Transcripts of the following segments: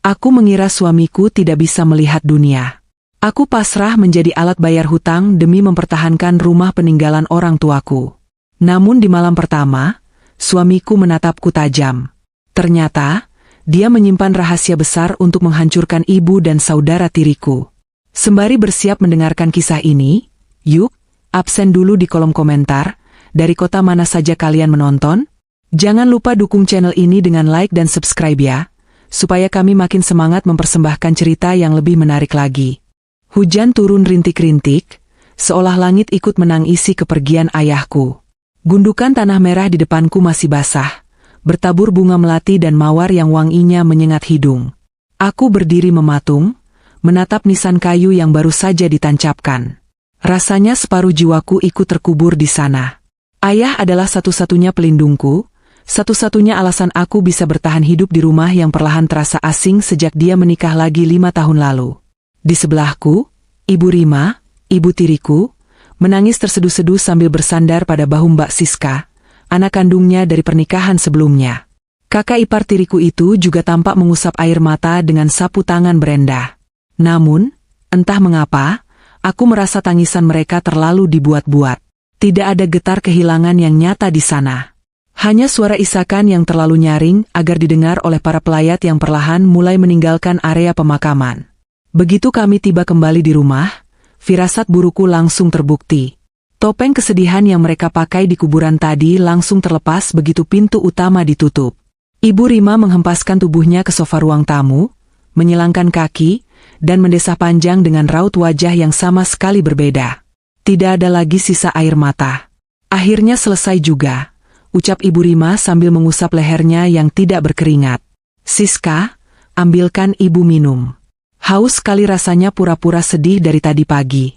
Aku mengira suamiku tidak bisa melihat dunia. Aku pasrah menjadi alat bayar hutang demi mempertahankan rumah peninggalan orang tuaku. Namun di malam pertama, suamiku menatapku tajam. Ternyata, dia menyimpan rahasia besar untuk menghancurkan ibu dan saudara tiriku. Sembari bersiap mendengarkan kisah ini, yuk, absen dulu di kolom komentar, dari kota mana saja kalian menonton? Jangan lupa dukung channel ini dengan like dan subscribe ya, supaya kami makin semangat mempersembahkan cerita yang lebih menarik lagi. Hujan turun rintik-rintik, seolah langit ikut menangisi kepergian ayahku. Gundukan tanah merah di depanku masih basah, bertabur bunga melati dan mawar yang wanginya menyengat hidung. Aku berdiri mematung, menatap nisan kayu yang baru saja ditancapkan. Rasanya separuh jiwaku ikut terkubur di sana. Ayah adalah satu-satunya pelindungku, satu-satunya alasan aku bisa bertahan hidup di rumah yang perlahan terasa asing sejak dia menikah lagi 5 tahun lalu. Di sebelahku, Ibu Rima, ibu tiriku, menangis terseduh-seduh sambil bersandar pada bahu Mbak Siska, anak kandungnya dari pernikahan sebelumnya. Kakak ipar tiriku itu juga tampak mengusap air mata dengan sapu tangan berendah. Namun, entah mengapa, aku merasa tangisan mereka terlalu dibuat-buat. Tidak ada getar kehilangan yang nyata di sana. Hanya suara isakan yang terlalu nyaring agar didengar oleh para pelayat yang perlahan mulai meninggalkan area pemakaman. Begitu kami tiba kembali di rumah, firasat burukku langsung terbukti. Topeng kesedihan yang mereka pakai di kuburan tadi langsung terlepas begitu pintu utama ditutup. Ibu Rima menghempaskan tubuhnya ke sofa ruang tamu, menyilangkan kaki, dan mendesah panjang dengan raut wajah yang sama sekali berbeda. Tidak ada lagi sisa air mata. Akhirnya selesai juga, ucap Ibu Rima sambil mengusap lehernya yang tidak berkeringat. Siska, ambilkan ibu minum. Haus sekali rasanya pura-pura sedih dari tadi pagi.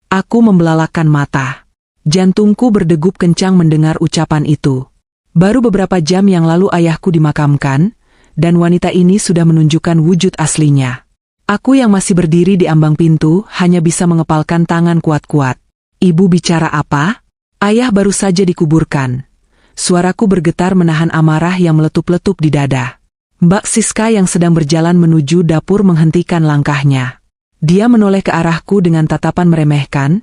Aku membelalakkan mata. Jantungku berdegup kencang mendengar ucapan itu. Baru beberapa jam yang lalu ayahku dimakamkan, dan wanita ini sudah menunjukkan wujud aslinya. Aku yang masih berdiri di ambang pintu hanya bisa mengepalkan tangan kuat-kuat. Ibu bicara apa? Ayah baru saja dikuburkan. Suaraku bergetar menahan amarah yang meletup-letup di dada. Mbak Siska yang sedang berjalan menuju dapur menghentikan langkahnya. Dia menoleh ke arahku dengan tatapan meremehkan,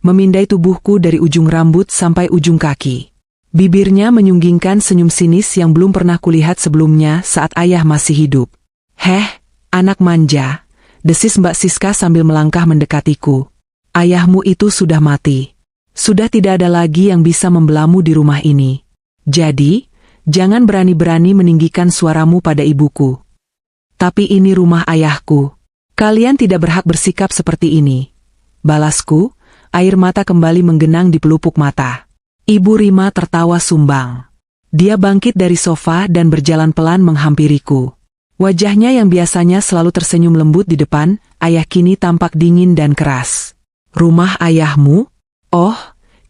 memindai tubuhku dari ujung rambut sampai ujung kaki. Bibirnya menyunggingkan senyum sinis yang belum pernah kulihat sebelumnya saat ayah masih hidup. Heh, anak manja, desis Mbak Siska sambil melangkah mendekatiku. Ayahmu itu sudah mati. Sudah tidak ada lagi yang bisa membelamu di rumah ini. Jadi, jangan berani-berani meninggikan suaramu pada ibuku. Tapi ini rumah ayahku. Kalian tidak berhak bersikap seperti ini. Balasku, air mata kembali menggenang di pelupuk mata. Ibu Rima tertawa sumbang. Dia bangkit dari sofa dan berjalan pelan menghampiriku. Wajahnya yang biasanya selalu tersenyum lembut di depan, ayah kini tampak dingin dan keras. Rumah ayahmu? Oh,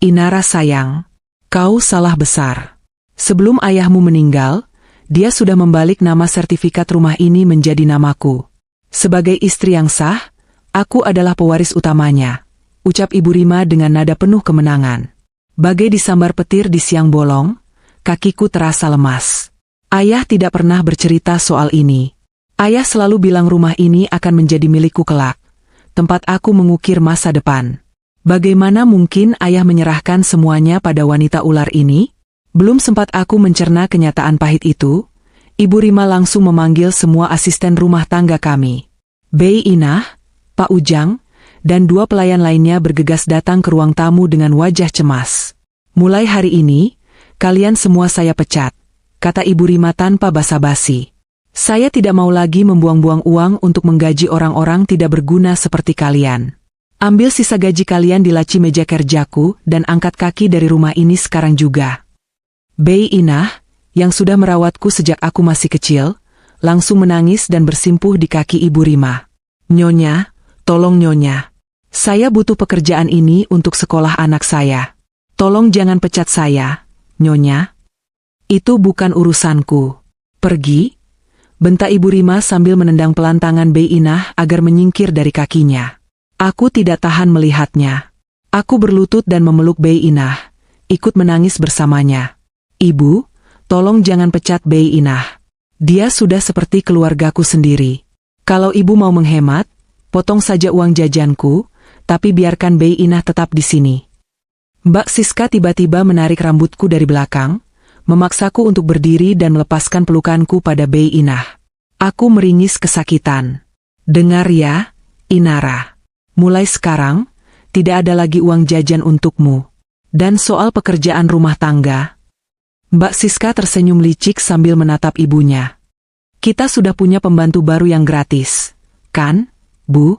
Inara sayang, kau salah besar. Sebelum ayahmu meninggal, dia sudah membalik nama sertifikat rumah ini menjadi namaku. Sebagai istri yang sah, aku adalah pewaris utamanya, ucap Ibu Rima dengan nada penuh kemenangan. Bagai disambar petir di siang bolong, kakiku terasa lemas. Ayah tidak pernah bercerita soal ini. Ayah selalu bilang rumah ini akan menjadi milikku kelak, tempat aku mengukir masa depan. Bagaimana mungkin ayah menyerahkan semuanya pada wanita ular ini? Belum sempat aku mencerna kenyataan pahit itu, Ibu Rima langsung memanggil semua asisten rumah tangga kami. Bei Inah, Pak Ujang, dan 2 pelayan lainnya bergegas datang ke ruang tamu dengan wajah cemas. Mulai hari ini, kalian semua saya pecat, kata Ibu Rima tanpa basa-basi. Saya tidak mau lagi membuang-buang uang untuk menggaji orang-orang tidak berguna seperti kalian. Ambil sisa gaji kalian di laci meja kerjaku dan angkat kaki dari rumah ini sekarang juga. Bei Inah, yang sudah merawatku sejak aku masih kecil, langsung menangis dan bersimpuh di kaki Ibu Rima. Nyonya, tolong Nyonya. Saya butuh pekerjaan ini untuk sekolah anak saya. Tolong jangan pecat saya, Nyonya. Itu bukan urusanku. Pergi, bentak Ibu Rima sambil menendang pelan tangan Bei Inah agar menyingkir dari kakinya. Aku tidak tahan melihatnya. Aku berlutut dan memeluk Bei Inah, ikut menangis bersamanya. Ibu, tolong jangan pecat Bei Inah. Dia sudah seperti keluargaku sendiri. Kalau ibu mau menghemat, potong saja uang jajanku, tapi biarkan Bei Inah tetap di sini. Mbak Siska tiba-tiba menarik rambutku dari belakang, memaksaku untuk berdiri dan melepaskan pelukanku pada Bei Inah. Aku meringis kesakitan. Dengar ya, Inara. Mulai sekarang, tidak ada lagi uang jajan untukmu. Dan soal pekerjaan rumah tangga. Mbak Siska tersenyum licik sambil menatap ibunya. Kita sudah punya pembantu baru yang gratis, kan, Bu?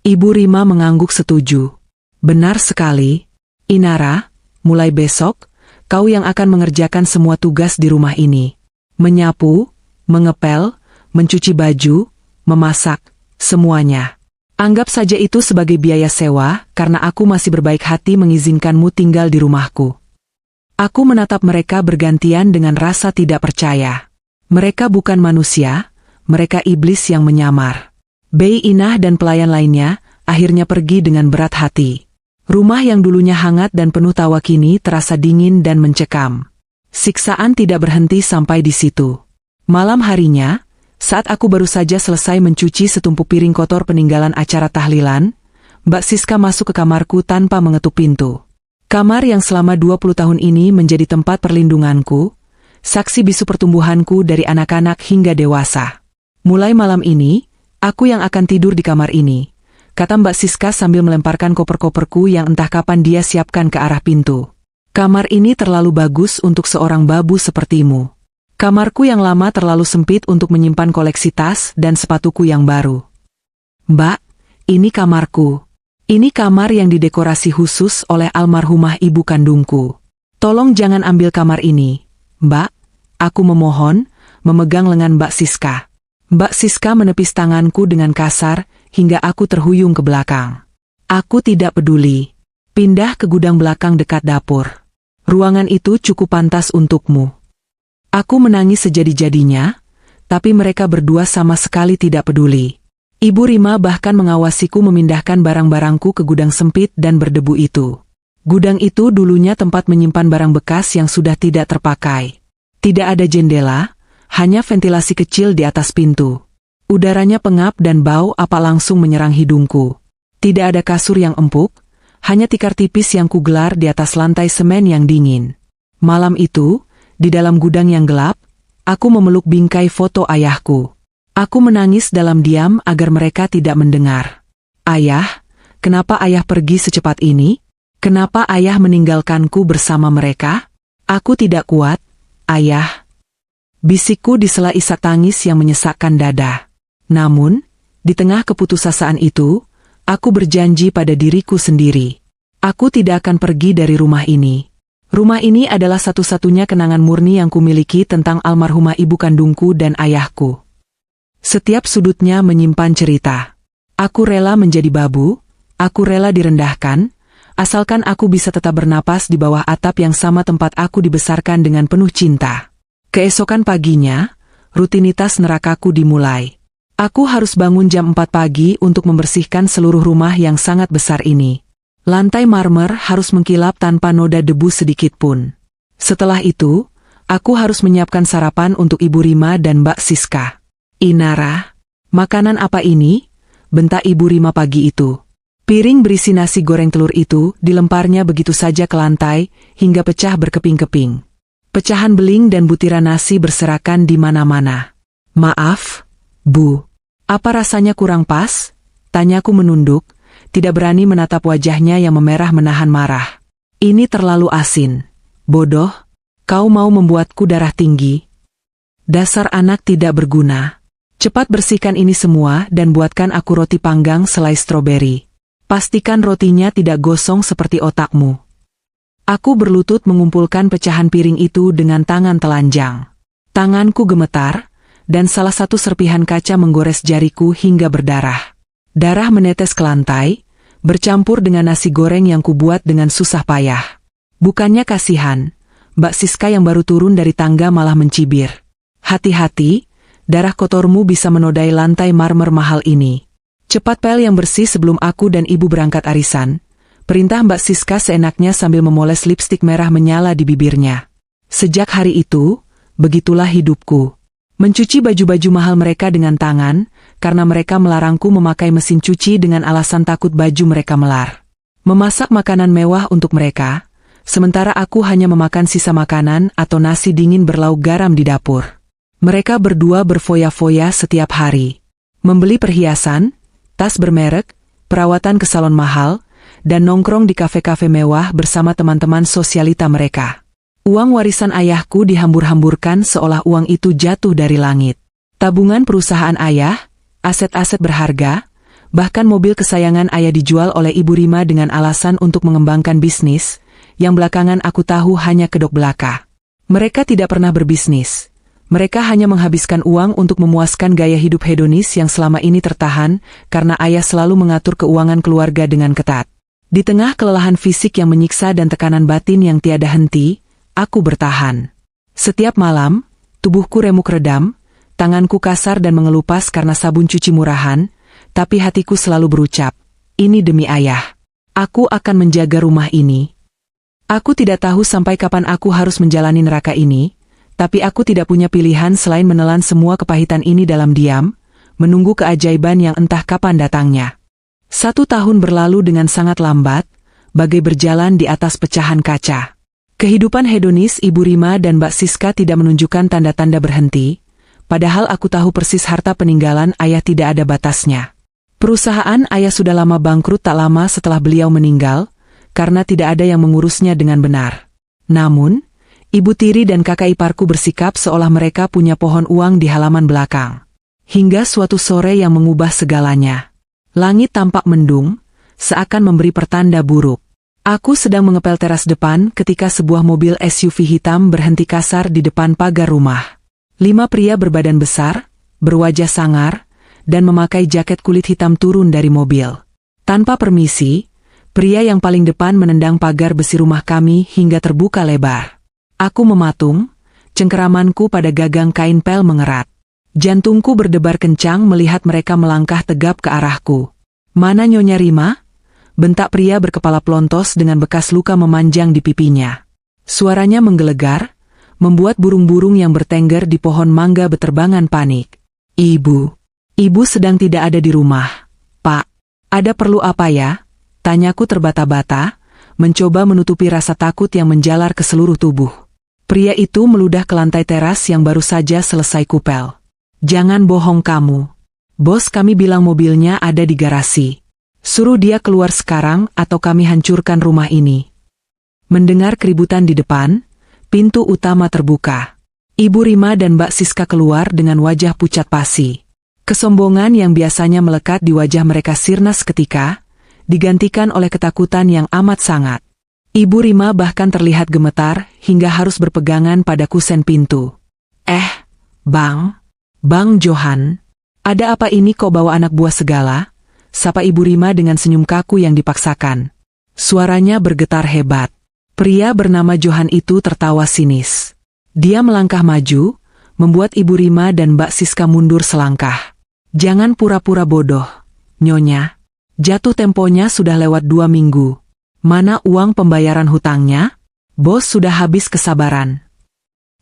Ibu Rima mengangguk setuju. Benar sekali. Inara, mulai besok, kau yang akan mengerjakan semua tugas di rumah ini. Menyapu, mengepel, mencuci baju, memasak, semuanya. Anggap saja itu sebagai biaya sewa, karena aku masih berbaik hati mengizinkanmu tinggal di rumahku. Aku menatap mereka bergantian dengan rasa tidak percaya. Mereka bukan manusia, mereka iblis yang menyamar. Bei Inah dan pelayan lainnya akhirnya pergi dengan berat hati. Rumah yang dulunya hangat dan penuh tawa kini terasa dingin dan mencekam. Siksaan tidak berhenti sampai di situ. Malam harinya, saat aku baru saja selesai mencuci setumpuk piring kotor peninggalan acara tahlilan, Mbak Siska masuk ke kamarku tanpa mengetuk pintu. Kamar yang selama 20 tahun ini menjadi tempat perlindunganku, saksi bisu pertumbuhanku dari anak-anak hingga dewasa. Mulai malam ini, aku yang akan tidur di kamar ini, kata Mbak Siska sambil melemparkan koper-koperku yang entah kapan dia siapkan ke arah pintu. Kamar ini terlalu bagus untuk seorang babu sepertimu. Kamarku yang lama terlalu sempit untuk menyimpan koleksi tas dan sepatuku yang baru. Mbak, ini kamarku. Ini kamar yang didekorasi khusus oleh almarhumah ibu kandungku. Tolong jangan ambil kamar ini, Mbak. Aku memohon, memegang lengan Mbak Siska. Mbak Siska menepis tanganku dengan kasar, hingga aku terhuyung ke belakang. Aku tidak peduli. Pindah ke gudang belakang dekat dapur. Ruangan itu cukup pantas untukmu. Aku menangis sejadi-jadinya, tapi mereka berdua sama sekali tidak peduli. Ibu Rima bahkan mengawasiku memindahkan barang-barangku ke gudang sempit dan berdebu itu. Gudang itu dulunya tempat menyimpan barang bekas yang sudah tidak terpakai. Tidak ada jendela, hanya ventilasi kecil di atas pintu. Udaranya pengap dan bau apa langsung menyerang hidungku. Tidak ada kasur yang empuk, hanya tikar tipis yang kugelar di atas lantai semen yang dingin. Malam itu, di dalam gudang yang gelap, aku memeluk bingkai foto ayahku. Aku menangis dalam diam agar mereka tidak mendengar. Ayah, kenapa ayah pergi secepat ini? Kenapa ayah meninggalkanku bersama mereka? Aku tidak kuat, ayah. Bisikku di sela isak tangis yang menyesakkan dada. Namun, di tengah keputusasaan itu, aku berjanji pada diriku sendiri. Aku tidak akan pergi dari rumah ini. Rumah ini adalah satu-satunya kenangan murni yang kumiliki tentang almarhumah ibu kandungku dan ayahku. Setiap sudutnya menyimpan cerita. Aku rela menjadi babu, aku rela direndahkan, asalkan aku bisa tetap bernapas di bawah atap yang sama tempat aku dibesarkan dengan penuh cinta. Keesokan paginya, rutinitas nerakaku dimulai. Aku harus bangun jam 4 pagi untuk membersihkan seluruh rumah yang sangat besar ini. Lantai marmer harus mengkilap tanpa noda debu sedikit pun. Setelah itu, aku harus menyiapkan sarapan untuk Ibu Rima dan Mbak Siska. Inara, makanan apa ini? Bentak Ibu Rima pagi itu. Piring berisi nasi goreng telur itu dilemparnya begitu saja ke lantai hingga pecah berkeping-keping. Pecahan beling dan butiran nasi berserakan di mana-mana. Maaf, Bu. Apa rasanya kurang pas? Tanyaku menunduk, tidak berani menatap wajahnya yang memerah menahan marah. Ini terlalu asin. Bodoh, kau mau membuatku darah tinggi? Dasar anak tidak berguna. Cepat bersihkan ini semua dan buatkan aku roti panggang selai stroberi. Pastikan rotinya tidak gosong seperti otakmu. Aku berlutut mengumpulkan pecahan piring itu dengan tangan telanjang. Tanganku gemetar, dan salah satu serpihan kaca menggores jariku hingga berdarah. Darah menetes ke lantai, bercampur dengan nasi goreng yang kubuat dengan susah payah. Bukannya kasihan, Mbak Siska yang baru turun dari tangga malah mencibir. Hati-hati, darah kotormu bisa menodai lantai marmer mahal ini. Cepat pel yang bersih sebelum aku dan ibu berangkat arisan. Perintah Mbak Siska seenaknya sambil memoles lipstik merah menyala di bibirnya. Sejak hari itu, begitulah hidupku. Mencuci baju-baju mahal mereka dengan tangan, karena mereka melarangku memakai mesin cuci dengan alasan takut baju mereka melar. Memasak makanan mewah untuk mereka, sementara aku hanya memakan sisa makanan atau nasi dingin berlauk garam di dapur. Mereka berdua berfoya-foya setiap hari. Membeli perhiasan, tas bermerek, perawatan ke salon mahal, dan nongkrong di kafe-kafe mewah bersama teman-teman sosialita mereka. Uang warisan ayahku dihambur-hamburkan seolah uang itu jatuh dari langit. Tabungan perusahaan ayah, aset-aset berharga, bahkan mobil kesayangan ayah dijual oleh Ibu Rima dengan alasan untuk mengembangkan bisnis, yang belakangan aku tahu hanya kedok belaka. Mereka tidak pernah berbisnis. Mereka hanya menghabiskan uang untuk memuaskan gaya hidup hedonis yang selama ini tertahan karena ayah selalu mengatur keuangan keluarga dengan ketat. Di tengah kelelahan fisik yang menyiksa dan tekanan batin yang tiada henti, aku bertahan. Setiap malam, tubuhku remuk redam, tanganku kasar dan mengelupas karena sabun cuci murahan, tapi hatiku selalu berucap, ini demi ayah. Aku akan menjaga rumah ini. Aku tidak tahu sampai kapan aku harus menjalani neraka ini, tapi aku tidak punya pilihan selain menelan semua kepahitan ini dalam diam, menunggu keajaiban yang entah kapan datangnya. 1 tahun berlalu dengan sangat lambat, bagai berjalan di atas pecahan kaca. Kehidupan hedonis Ibu Rima dan Mbak Siska tidak menunjukkan tanda-tanda berhenti, padahal aku tahu persis harta peninggalan ayah tidak ada batasnya. Perusahaan ayah sudah lama bangkrut tak lama setelah beliau meninggal, karena tidak ada yang mengurusnya dengan benar. Namun, Ibu Tiri dan kakak iparku bersikap seolah mereka punya pohon uang di halaman belakang. Hingga suatu sore yang mengubah segalanya. Langit tampak mendung, seakan memberi pertanda buruk. Aku sedang mengepel teras depan ketika sebuah mobil SUV hitam berhenti kasar di depan pagar rumah. 5 pria berbadan besar, berwajah sangar, dan memakai jaket kulit hitam turun dari mobil. Tanpa permisi, pria yang paling depan menendang pagar besi rumah kami hingga terbuka lebar. Aku mematung, cengkeramanku pada gagang kain pel mengerat. Jantungku berdebar kencang melihat mereka melangkah tegap ke arahku. Mana Nyonya Rima? Bentak pria berkepala pelontos dengan bekas luka memanjang di pipinya. Suaranya menggelegar, membuat burung-burung yang bertengger di pohon mangga beterbangan panik. Ibu sedang tidak ada di rumah, Pak. Ada perlu apa ya? Tanyaku terbata-bata, mencoba menutupi rasa takut yang menjalar ke seluruh tubuh. Pria itu meludah ke lantai teras yang baru saja selesai kupel. Jangan bohong kamu. Bos kami bilang mobilnya ada di garasi. Suruh dia keluar sekarang atau kami hancurkan rumah ini. Mendengar keributan di depan, pintu utama terbuka. Ibu Rima dan Mbak Siska keluar dengan wajah pucat pasi. Kesombongan yang biasanya melekat di wajah mereka sirna seketika, digantikan oleh ketakutan yang amat sangat. Ibu Rima bahkan terlihat gemetar hingga harus berpegangan pada kusen pintu. Bang Johan, ada apa ini kau bawa anak buah segala? Sapa Ibu Rima dengan senyum kaku yang dipaksakan. Suaranya bergetar hebat. Pria bernama Johan itu tertawa sinis. Dia melangkah maju, membuat Ibu Rima dan Mbak Siska mundur selangkah. Jangan pura-pura bodoh, Nyonya. Jatuh temponya sudah lewat 2 minggu. Mana uang pembayaran hutangnya? Bos sudah habis kesabaran.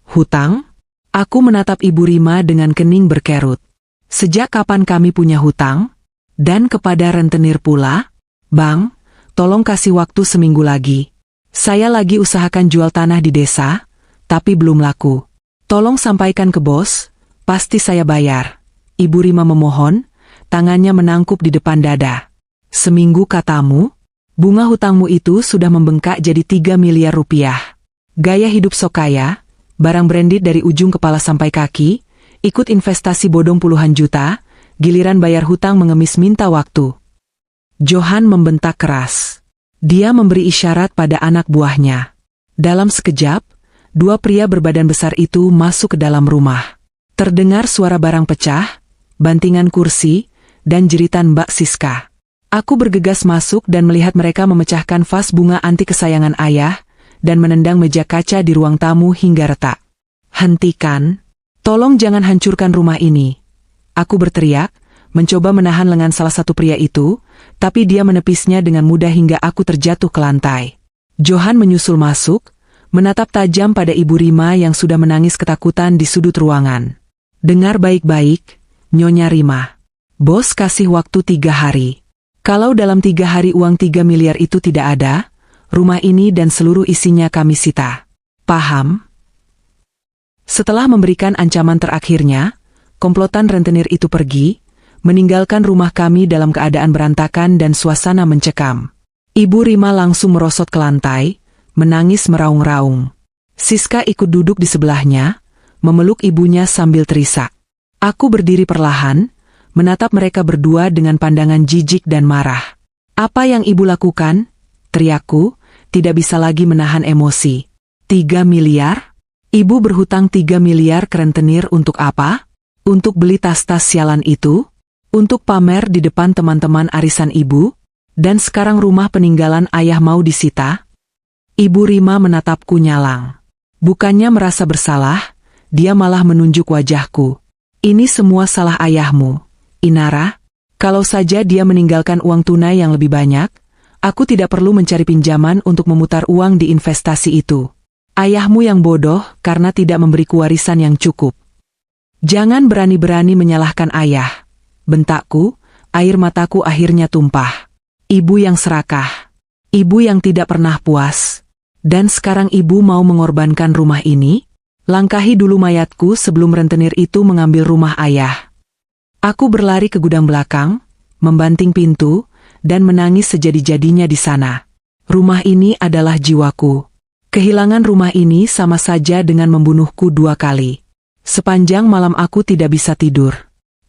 Hutang? Aku menatap Ibu Rima dengan kening berkerut. Sejak kapan kami punya hutang? Dan kepada rentenir pula? Bang, tolong kasih waktu seminggu lagi. Saya lagi usahakan jual tanah di desa, tapi belum laku. Tolong sampaikan ke bos, pasti saya bayar. Ibu Rima memohon, tangannya menangkup di depan dada. Seminggu katamu? Bunga hutangmu itu sudah membengkak jadi 3 miliar rupiah. Gaya hidup sok kaya, barang branded dari ujung kepala sampai kaki, ikut investasi bodong puluhan juta, giliran bayar hutang mengemis minta waktu. Johan membentak keras. Dia memberi isyarat pada anak buahnya. Dalam sekejap, 2 pria berbadan besar itu masuk ke dalam rumah. Terdengar suara barang pecah, bantingan kursi, dan jeritan Mbak Siska. Aku bergegas masuk dan melihat mereka memecahkan vas bunga antik kesayangan ayah, dan menendang meja kaca di ruang tamu hingga retak. Hentikan! Tolong jangan hancurkan rumah ini. Aku berteriak, mencoba menahan lengan salah satu pria itu, tapi dia menepisnya dengan mudah hingga aku terjatuh ke lantai. Johan menyusul masuk, menatap tajam pada Ibu Rima yang sudah menangis ketakutan di sudut ruangan. Dengar baik-baik, Nyonya Rima. Bos kasih waktu 3 hari. Kalau dalam 3 hari uang 3 miliar itu tidak ada, rumah ini dan seluruh isinya kami sita. Paham? Setelah memberikan ancaman terakhirnya, komplotan rentenir itu pergi, meninggalkan rumah kami dalam keadaan berantakan dan suasana mencekam. Ibu Rima langsung merosot ke lantai, menangis meraung-raung. Siska ikut duduk di sebelahnya, memeluk ibunya sambil terisak. Aku berdiri perlahan, menatap mereka berdua dengan pandangan jijik dan marah. Apa yang ibu lakukan? Teriakku, tidak bisa lagi menahan emosi. 3 miliar? Ibu berhutang 3 miliar ke rentenir untuk apa? Untuk beli tas-tas sialan itu? Untuk pamer di depan teman-teman arisan ibu? Dan sekarang rumah peninggalan ayah mau disita? Ibu Rima menatapku nyalang. Bukannya merasa bersalah, dia malah menunjuk wajahku. Ini semua salah ayahmu, Inara. Kalau saja dia meninggalkan uang tunai yang lebih banyak, aku tidak perlu mencari pinjaman untuk memutar uang di investasi itu. Ayahmu yang bodoh karena tidak memberiku warisan yang cukup. Jangan berani-berani menyalahkan ayah. Bentakku, air mataku akhirnya tumpah. Ibu yang serakah. Ibu yang tidak pernah puas. Dan sekarang ibu mau mengorbankan rumah ini? Langkahi dulu mayatku sebelum rentenir itu mengambil rumah ayah. Aku berlari ke gudang belakang, membanting pintu, dan menangis sejadi-jadinya di sana. Rumah ini adalah jiwaku. Kehilangan rumah ini sama saja dengan membunuhku 2 kali. Sepanjang malam aku tidak bisa tidur.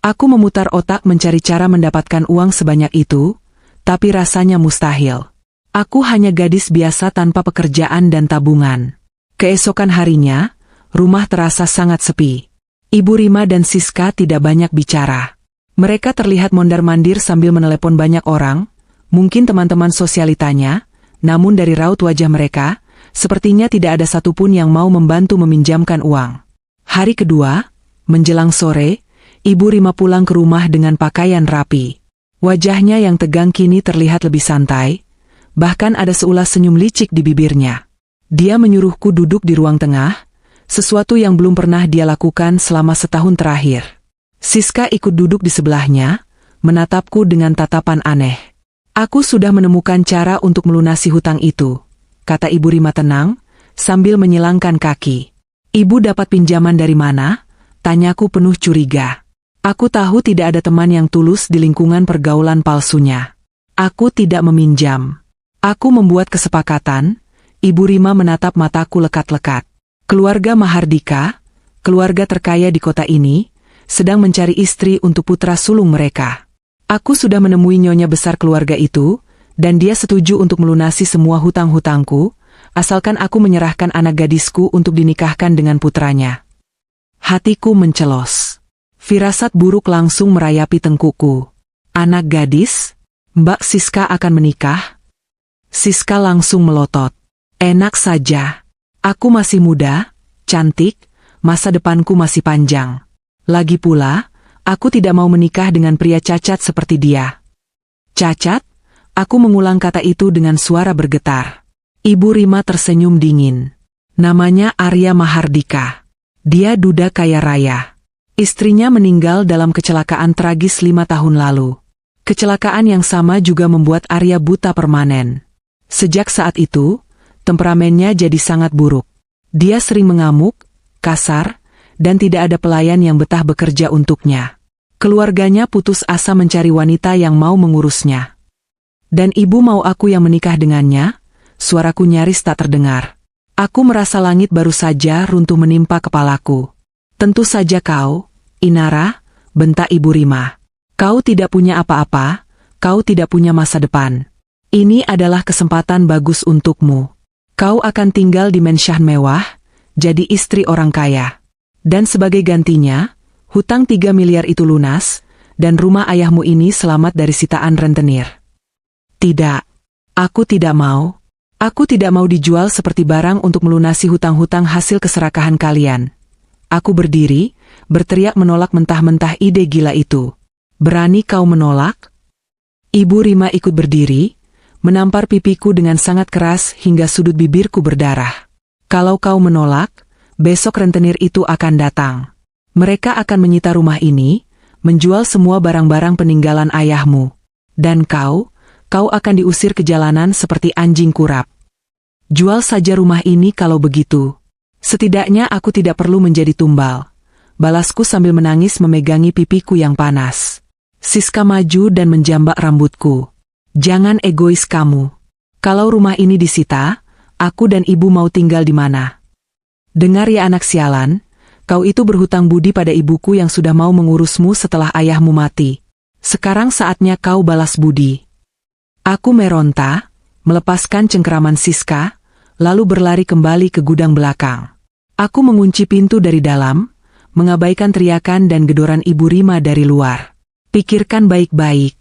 Aku memutar otak mencari cara mendapatkan uang sebanyak itu, tapi rasanya mustahil. Aku hanya gadis biasa tanpa pekerjaan dan tabungan. Keesokan harinya, rumah terasa sangat sepi. Ibu Rima dan Siska tidak banyak bicara. Mereka terlihat mondar-mandir sambil menelepon banyak orang, mungkin teman-teman sosialitanya, namun dari raut wajah mereka, sepertinya tidak ada satupun yang mau membantu meminjamkan uang. Hari kedua, menjelang sore, Ibu Rima pulang ke rumah dengan pakaian rapi. Wajahnya yang tegang kini terlihat lebih santai, bahkan ada seulas senyum licik di bibirnya. Dia menyuruhku duduk di ruang tengah, sesuatu yang belum pernah dia lakukan selama setahun terakhir. Siska ikut duduk di sebelahnya, menatapku dengan tatapan aneh. Aku sudah menemukan cara untuk melunasi hutang itu, kata Ibu Rima tenang, sambil menyilangkan kaki. Ibu dapat pinjaman dari mana? Tanyaku penuh curiga. Aku tahu tidak ada teman yang tulus di lingkungan pergaulan palsunya. Aku tidak meminjam. Aku membuat kesepakatan. Ibu Rima menatap mataku lekat-lekat. Keluarga Mahardika, keluarga terkaya di kota ini, sedang mencari istri untuk putra sulung mereka. Aku sudah menemui nyonya besar keluarga itu, dan dia setuju untuk melunasi semua hutang-hutangku, asalkan aku menyerahkan anak gadisku untuk dinikahkan dengan putranya. Hatiku mencelos. Firasat buruk langsung merayapi tengkuku. Anak gadis? Mbak Siska akan menikah? Siska langsung melotot. Enak saja. Aku masih muda, cantik, masa depanku masih panjang. Lagi pula, aku tidak mau menikah dengan pria cacat seperti dia. Cacat? Aku mengulang kata itu dengan suara bergetar. Ibu Rima tersenyum dingin. Namanya Arya Mahardika. Dia duda kaya raya. Istrinya meninggal dalam kecelakaan tragis 5 tahun lalu. Kecelakaan yang sama juga membuat Arya buta permanen. Sejak saat itu, temperamennya jadi sangat buruk. Dia sering mengamuk, kasar, dan tidak ada pelayan yang betah bekerja untuknya. Keluarganya putus asa mencari wanita yang mau mengurusnya. Dan ibu mau aku yang menikah dengannya? Suaraku nyaris tak terdengar. Aku merasa langit baru saja runtuh menimpa kepalaku. Tentu saja kau, Inara, bentak Ibu Rima. Kau tidak punya apa-apa, kau tidak punya masa depan. Ini adalah kesempatan bagus untukmu. Kau akan tinggal di mansion mewah, jadi istri orang kaya. Dan sebagai gantinya, hutang 3 miliar itu lunas, dan rumah ayahmu ini selamat dari sitaan rentenir. Tidak, aku tidak mau. Aku tidak mau dijual seperti barang untuk melunasi hutang-hutang hasil keserakahan kalian. Aku berdiri, berteriak menolak mentah-mentah ide gila itu. Berani kau menolak? Ibu Rima ikut berdiri, menampar pipiku dengan sangat keras hingga sudut bibirku berdarah. Kalau kau menolak, besok rentenir itu akan datang. Mereka akan menyita rumah ini, menjual semua barang-barang peninggalan ayahmu. Dan kau akan diusir ke jalanan seperti anjing kurap. Jual saja rumah ini kalau begitu. Setidaknya aku tidak perlu menjadi tumbal. Balasku sambil menangis memegangi pipiku yang panas. Siska maju dan menjambak rambutku. Jangan egois kamu. Kalau rumah ini disita, aku dan ibu mau tinggal di mana? Dengar ya anak sialan, kau itu berhutang budi pada ibuku yang sudah mau mengurusmu setelah ayahmu mati. Sekarang saatnya kau balas budi. Aku meronta, melepaskan cengkeraman Siska, lalu berlari kembali ke gudang belakang. Aku mengunci pintu dari dalam, mengabaikan teriakan dan gedoran Ibu Rima dari luar. Pikirkan baik-baik,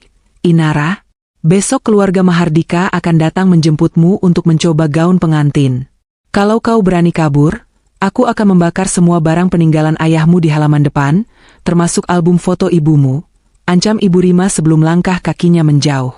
Inara. Besok keluarga Mahardika akan datang menjemputmu untuk mencoba gaun pengantin. Kalau kau berani kabur, aku akan membakar semua barang peninggalan ayahmu di halaman depan, termasuk album foto ibumu, ancam Ibu Rima sebelum langkah kakinya menjauh.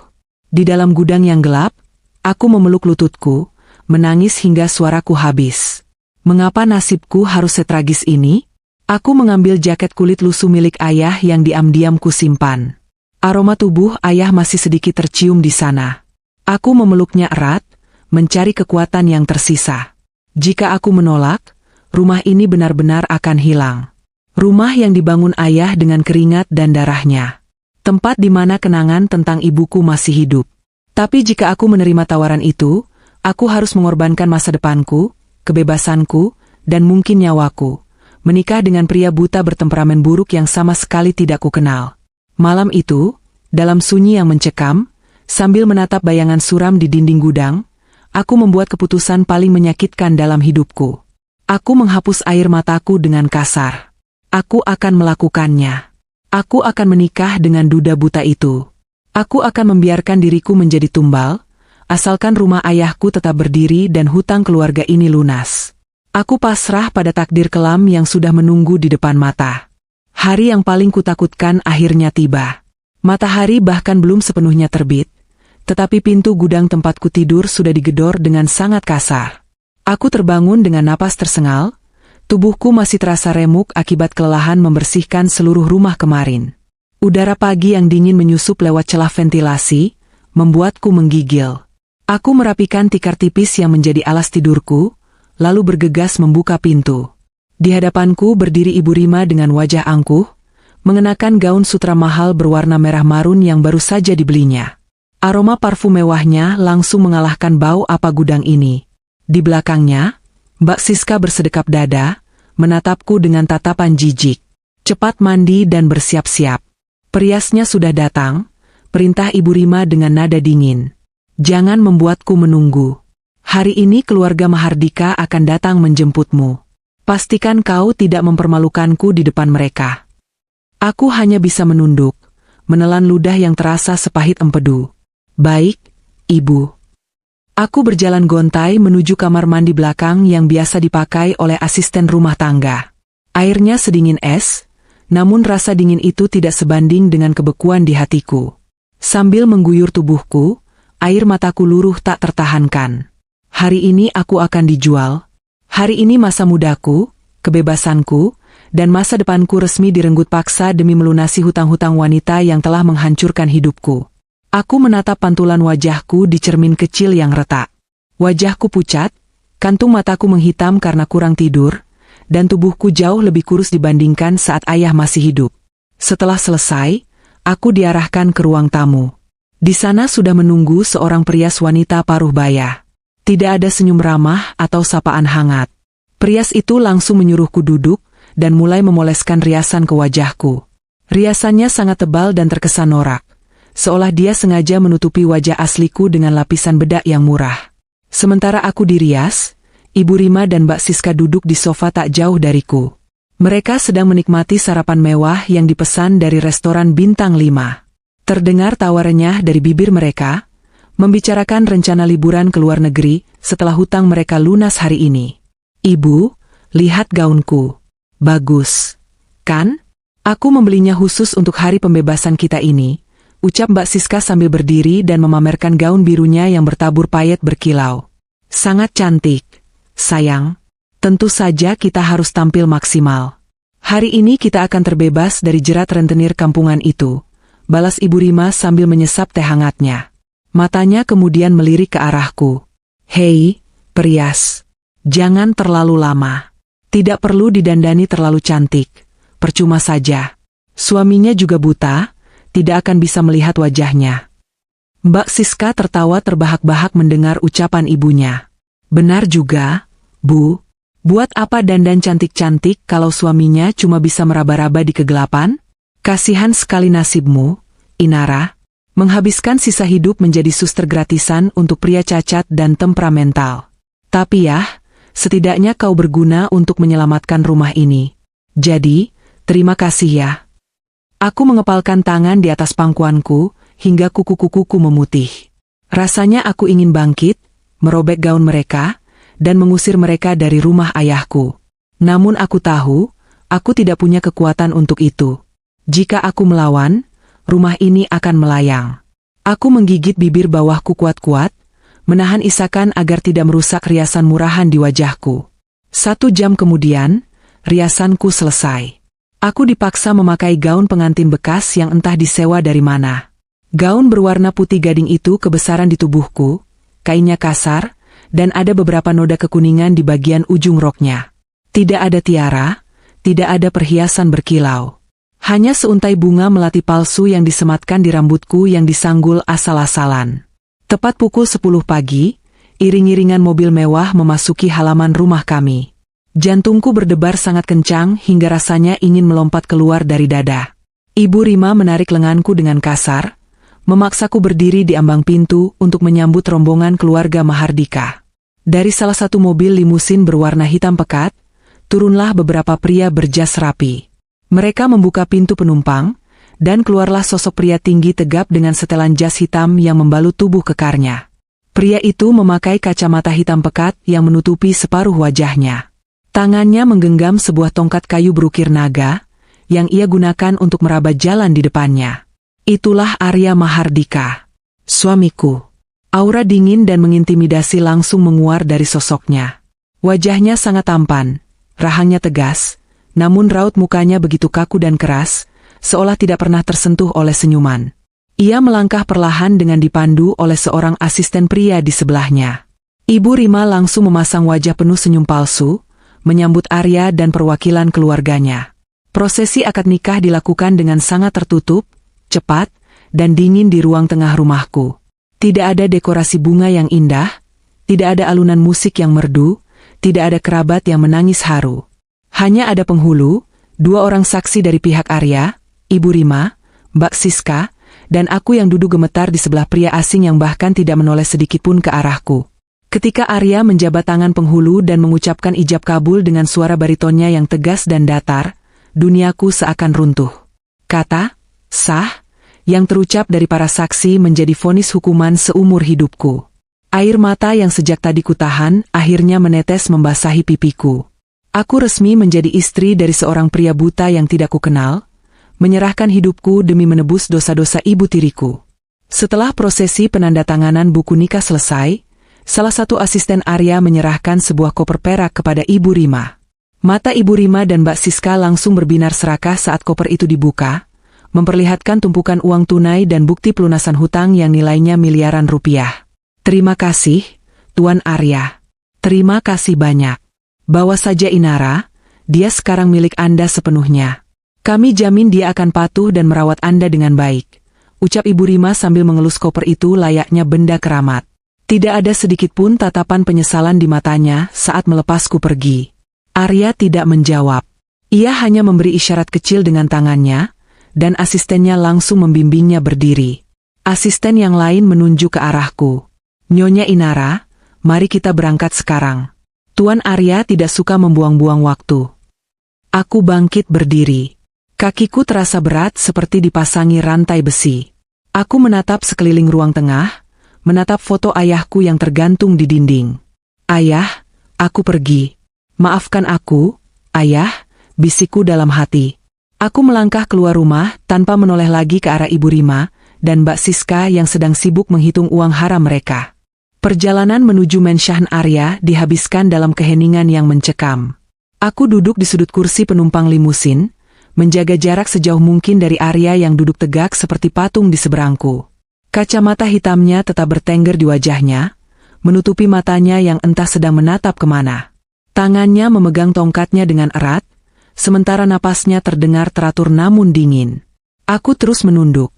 Di dalam gudang yang gelap, aku memeluk lututku, menangis hingga suaraku habis. Mengapa nasibku harus setragis ini? Aku mengambil jaket kulit lusuh milik ayah yang diam-diam ku simpan. Aroma tubuh ayah masih sedikit tercium di sana. Aku memeluknya erat, mencari kekuatan yang tersisa. Jika aku menolak, rumah ini benar-benar akan hilang. Rumah yang dibangun ayah dengan keringat dan darahnya. Tempat di mana kenangan tentang ibuku masih hidup. Tapi jika aku menerima tawaran itu, aku harus mengorbankan masa depanku, kebebasanku, dan mungkin nyawaku. Menikah dengan pria buta bertemperamen buruk yang sama sekali tidak kukenal. Malam itu, dalam sunyi yang mencekam, sambil menatap bayangan suram di dinding gudang, aku membuat keputusan paling menyakitkan dalam hidupku. Aku menghapus air mataku dengan kasar. Aku akan melakukannya. Aku akan menikah dengan duda buta itu. Aku akan membiarkan diriku menjadi tumbal, asalkan rumah ayahku tetap berdiri dan hutang keluarga ini lunas. Aku pasrah pada takdir kelam yang sudah menunggu di depan mata. Hari yang paling kutakutkan akhirnya tiba. Matahari bahkan belum sepenuhnya terbit, tetapi pintu gudang tempatku tidur sudah digedor dengan sangat kasar. Aku terbangun dengan napas tersengal, tubuhku masih terasa remuk akibat kelelahan membersihkan seluruh rumah kemarin. Udara pagi yang dingin menyusup lewat celah ventilasi, membuatku menggigil. Aku merapikan tikar tipis yang menjadi alas tidurku, lalu bergegas membuka pintu. Di hadapanku berdiri Ibu Rima dengan wajah angkuh, mengenakan gaun sutra mahal berwarna merah marun yang baru saja dibelinya. Aroma parfum mewahnya langsung mengalahkan bau apa gudang ini. Di belakangnya, Mbak Siska bersedekap dada, menatapku dengan tatapan jijik. Cepat mandi dan bersiap-siap. Periasnya sudah datang, perintah Ibu Rima dengan nada dingin. Jangan membuatku menunggu. Hari ini keluarga Mahardika akan datang menjemputmu. Pastikan kau tidak mempermalukanku di depan mereka. Aku hanya bisa menunduk, menelan ludah yang terasa sepahit empedu. Baik, Ibu. Aku berjalan gontai menuju kamar mandi belakang yang biasa dipakai oleh asisten rumah tangga. Airnya sedingin es, namun rasa dingin itu tidak sebanding dengan kebekuan di hatiku. Sambil mengguyur tubuhku, air mataku luruh tak tertahankan. Hari ini aku akan dijual. Hari ini masa mudaku, kebebasanku, dan masa depanku resmi direnggut paksa demi melunasi hutang-hutang wanita yang telah menghancurkan hidupku. Aku menatap pantulan wajahku di cermin kecil yang retak. Wajahku pucat, kantung mataku menghitam karena kurang tidur, dan tubuhku jauh lebih kurus dibandingkan saat ayah masih hidup. Setelah selesai, aku diarahkan ke ruang tamu. Di sana sudah menunggu seorang perias wanita paruh baya. Tidak ada senyum ramah atau sapaan hangat. Perias itu langsung menyuruhku duduk dan mulai memoleskan riasan ke wajahku. Riasannya sangat tebal dan terkesan norak, seolah dia sengaja menutupi wajah asliku dengan lapisan bedak yang murah. Sementara aku dirias, Ibu Rima dan Mbak Siska duduk di sofa tak jauh dariku. Mereka sedang menikmati sarapan mewah yang dipesan dari restoran bintang 5. Terdengar tawa renyah dari bibir mereka, membicarakan rencana liburan ke luar negeri setelah hutang mereka lunas hari ini. Ibu, lihat gaunku. Bagus, kan? Aku membelinya khusus untuk hari pembebasan kita ini, ucap Mbak Siska sambil berdiri dan memamerkan gaun birunya yang bertabur payet berkilau. Sangat cantik, sayang. Tentu saja kita harus tampil maksimal. Hari ini kita akan terbebas dari jerat rentenir kampungan itu, balas Ibu Rima sambil menyesap teh hangatnya. Matanya kemudian melirik ke arahku. Hei, Perias. Jangan terlalu lama. Tidak perlu didandani terlalu cantik. Percuma saja. Suaminya juga buta, tidak akan bisa melihat wajahnya. Mbak Siska tertawa terbahak-bahak mendengar ucapan ibunya. Benar juga, Bu. Buat apa dandan cantik-cantik kalau suaminya cuma bisa meraba-raba di kegelapan? Kasihan sekali nasibmu, Inara. Menghabiskan sisa hidup menjadi suster gratisan untuk pria cacat dan temperamental. Tapi ya, setidaknya kau berguna untuk menyelamatkan rumah ini. Jadi, terima kasih ya. Aku mengepalkan tangan di atas pangkuanku, hingga kuku-kukuku memutih. Rasanya aku ingin bangkit, merobek gaun mereka, dan mengusir mereka dari rumah ayahku. Namun aku tahu, aku tidak punya kekuatan untuk itu. Jika aku melawan, rumah ini akan melayang. Aku menggigit bibir bawahku kuat-kuat, menahan isakan agar tidak merusak riasan murahan di wajahku. 1 jam kemudian, riasanku selesai. Aku dipaksa memakai gaun pengantin bekas yang entah disewa dari mana. Gaun berwarna putih gading itu kebesaran di tubuhku, kainnya kasar, dan ada beberapa noda kekuningan di bagian ujung roknya. Tidak ada tiara, tidak ada perhiasan berkilau. Hanya seuntai bunga melati palsu yang disematkan di rambutku yang disanggul asal-asalan. Tepat pukul 10 pagi, iring-iringan mobil mewah memasuki halaman rumah kami. Jantungku berdebar sangat kencang hingga rasanya ingin melompat keluar dari dada. Ibu Rima menarik lenganku dengan kasar, memaksaku berdiri di ambang pintu untuk menyambut rombongan keluarga Mahardika. Dari salah satu mobil limusin berwarna hitam pekat, turunlah beberapa pria berjas rapi. Mereka membuka pintu penumpang, dan keluarlah sosok pria tinggi tegap dengan setelan jas hitam yang membalut tubuh kekarnya. Pria itu memakai kacamata hitam pekat yang menutupi separuh wajahnya. Tangannya menggenggam sebuah tongkat kayu berukir naga, yang ia gunakan untuk meraba jalan di depannya. Itulah Arya Mahardika, suamiku. Aura dingin dan mengintimidasi langsung menguar dari sosoknya. Wajahnya sangat tampan, rahangnya tegas, namun raut mukanya begitu kaku dan keras, seolah tidak pernah tersentuh oleh senyuman. Ia melangkah perlahan dengan dipandu oleh seorang asisten pria di sebelahnya. Ibu Rima langsung memasang wajah penuh senyum palsu, menyambut Arya dan perwakilan keluarganya. Prosesi akad nikah dilakukan dengan sangat tertutup, cepat, dan dingin di ruang tengah rumahku. Tidak ada dekorasi bunga yang indah, tidak ada alunan musik yang merdu, tidak ada kerabat yang menangis haru. Hanya ada penghulu, 2 orang saksi dari pihak Arya, Ibu Rima, Mbak Siska, dan aku yang duduk gemetar di sebelah pria asing yang bahkan tidak menoleh sedikitpun ke arahku. Ketika Arya menjabat tangan penghulu dan mengucapkan ijab kabul dengan suara baritonnya yang tegas dan datar, duniaku seakan runtuh. Kata, sah, yang terucap dari para saksi menjadi vonis hukuman seumur hidupku. Air mata yang sejak tadi kutahan akhirnya menetes membasahi pipiku. Aku resmi menjadi istri dari seorang pria buta yang tidak kukenal, menyerahkan hidupku demi menebus dosa-dosa ibu tiriku. Setelah prosesi penandatanganan buku nikah selesai, salah satu asisten Arya menyerahkan sebuah koper perak kepada Ibu Rima. Mata Ibu Rima dan Mbak Siska langsung berbinar serakah saat koper itu dibuka, memperlihatkan tumpukan uang tunai dan bukti pelunasan hutang yang nilainya miliaran rupiah. Terima kasih, Tuan Arya. Terima kasih banyak. Bawa saja Inara, dia sekarang milik Anda sepenuhnya. Kami jamin dia akan patuh dan merawat Anda dengan baik, ucap Ibu Rima sambil mengelus koper itu layaknya benda keramat. Tidak ada sedikitpun tatapan penyesalan di matanya saat melepasku pergi. Arya tidak menjawab. Ia hanya memberi isyarat kecil dengan tangannya, dan asistennya langsung membimbingnya berdiri. Asisten yang lain menunjuk ke arahku. Nyonya Inara, mari kita berangkat sekarang. Tuan Arya tidak suka membuang-buang waktu. Aku bangkit berdiri. Kakiku terasa berat seperti dipasangi rantai besi. Aku menatap sekeliling ruang tengah, menatap foto ayahku yang tergantung di dinding. Ayah, aku pergi. Maafkan aku, Ayah, bisikku dalam hati. Aku melangkah keluar rumah tanpa menoleh lagi ke arah Ibu Rima dan Mbak Siska yang sedang sibuk menghitung uang haram mereka. Perjalanan menuju Mensyahan Arya dihabiskan dalam keheningan yang mencekam. Aku duduk di sudut kursi penumpang limusin, menjaga jarak sejauh mungkin dari Arya yang duduk tegak seperti patung di seberangku. Kacamata hitamnya tetap bertengger di wajahnya, menutupi matanya yang entah sedang menatap kemana. Tangannya memegang tongkatnya dengan erat, sementara napasnya terdengar teratur namun dingin. Aku terus menunduk,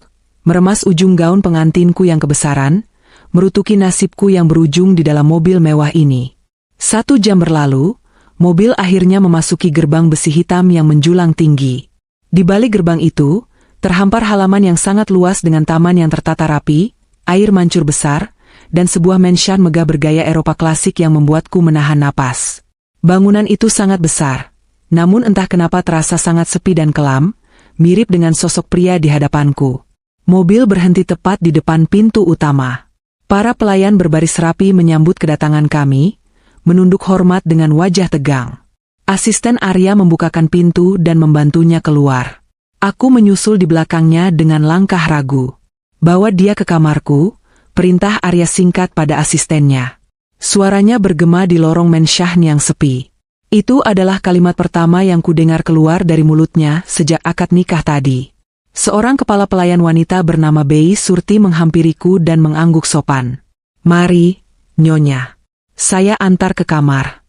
meremas ujung gaun pengantinku yang kebesaran, merutuki nasibku yang berujung di dalam mobil mewah ini. 1 jam berlalu, mobil akhirnya memasuki gerbang besi hitam yang menjulang tinggi. Di balik gerbang itu, terhampar halaman yang sangat luas dengan taman yang tertata rapi, air mancur besar, dan sebuah mansion megah bergaya Eropa klasik yang membuatku menahan napas. Bangunan itu sangat besar, namun entah kenapa terasa sangat sepi dan kelam, mirip dengan sosok pria di hadapanku. Mobil berhenti tepat di depan pintu utama. Para pelayan berbaris rapi menyambut kedatangan kami, menunduk hormat dengan wajah tegang. Asisten Arya membukakan pintu dan membantunya keluar. Aku menyusul di belakangnya dengan langkah ragu. Bawa dia ke kamarku, perintah Arya singkat pada asistennya. Suaranya bergema di lorong mansion yang sepi. Itu adalah kalimat pertama yang kudengar keluar dari mulutnya sejak akad nikah tadi. Seorang kepala pelayan wanita bernama Bei Surti menghampiriku dan mengangguk sopan. "Mari, Nyonya. Saya antar ke kamar."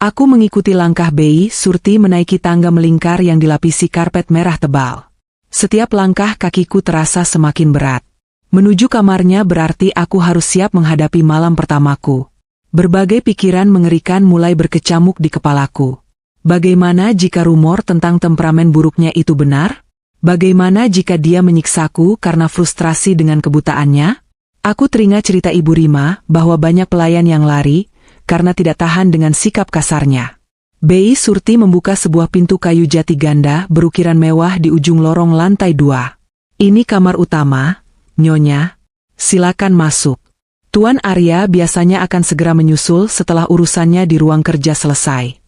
Aku mengikuti langkah Bei Surti menaiki tangga melingkar yang dilapisi karpet merah tebal. Setiap langkah kakiku terasa semakin berat. Menuju kamarnya berarti aku harus siap menghadapi malam pertamaku. Berbagai pikiran mengerikan mulai berkecamuk di kepalaku. Bagaimana jika rumor tentang temperamen buruknya itu benar? Bagaimana jika dia menyiksaku karena frustrasi dengan kebutaannya? Aku teringat cerita Ibu Rima bahwa banyak pelayan yang lari karena tidak tahan dengan sikap kasarnya. Bei Surti membuka sebuah pintu kayu jati ganda berukiran mewah di ujung lorong lantai 2. "Ini kamar utama, Nyonya. Silakan masuk. Tuan Arya biasanya akan segera menyusul setelah urusannya di ruang kerja selesai."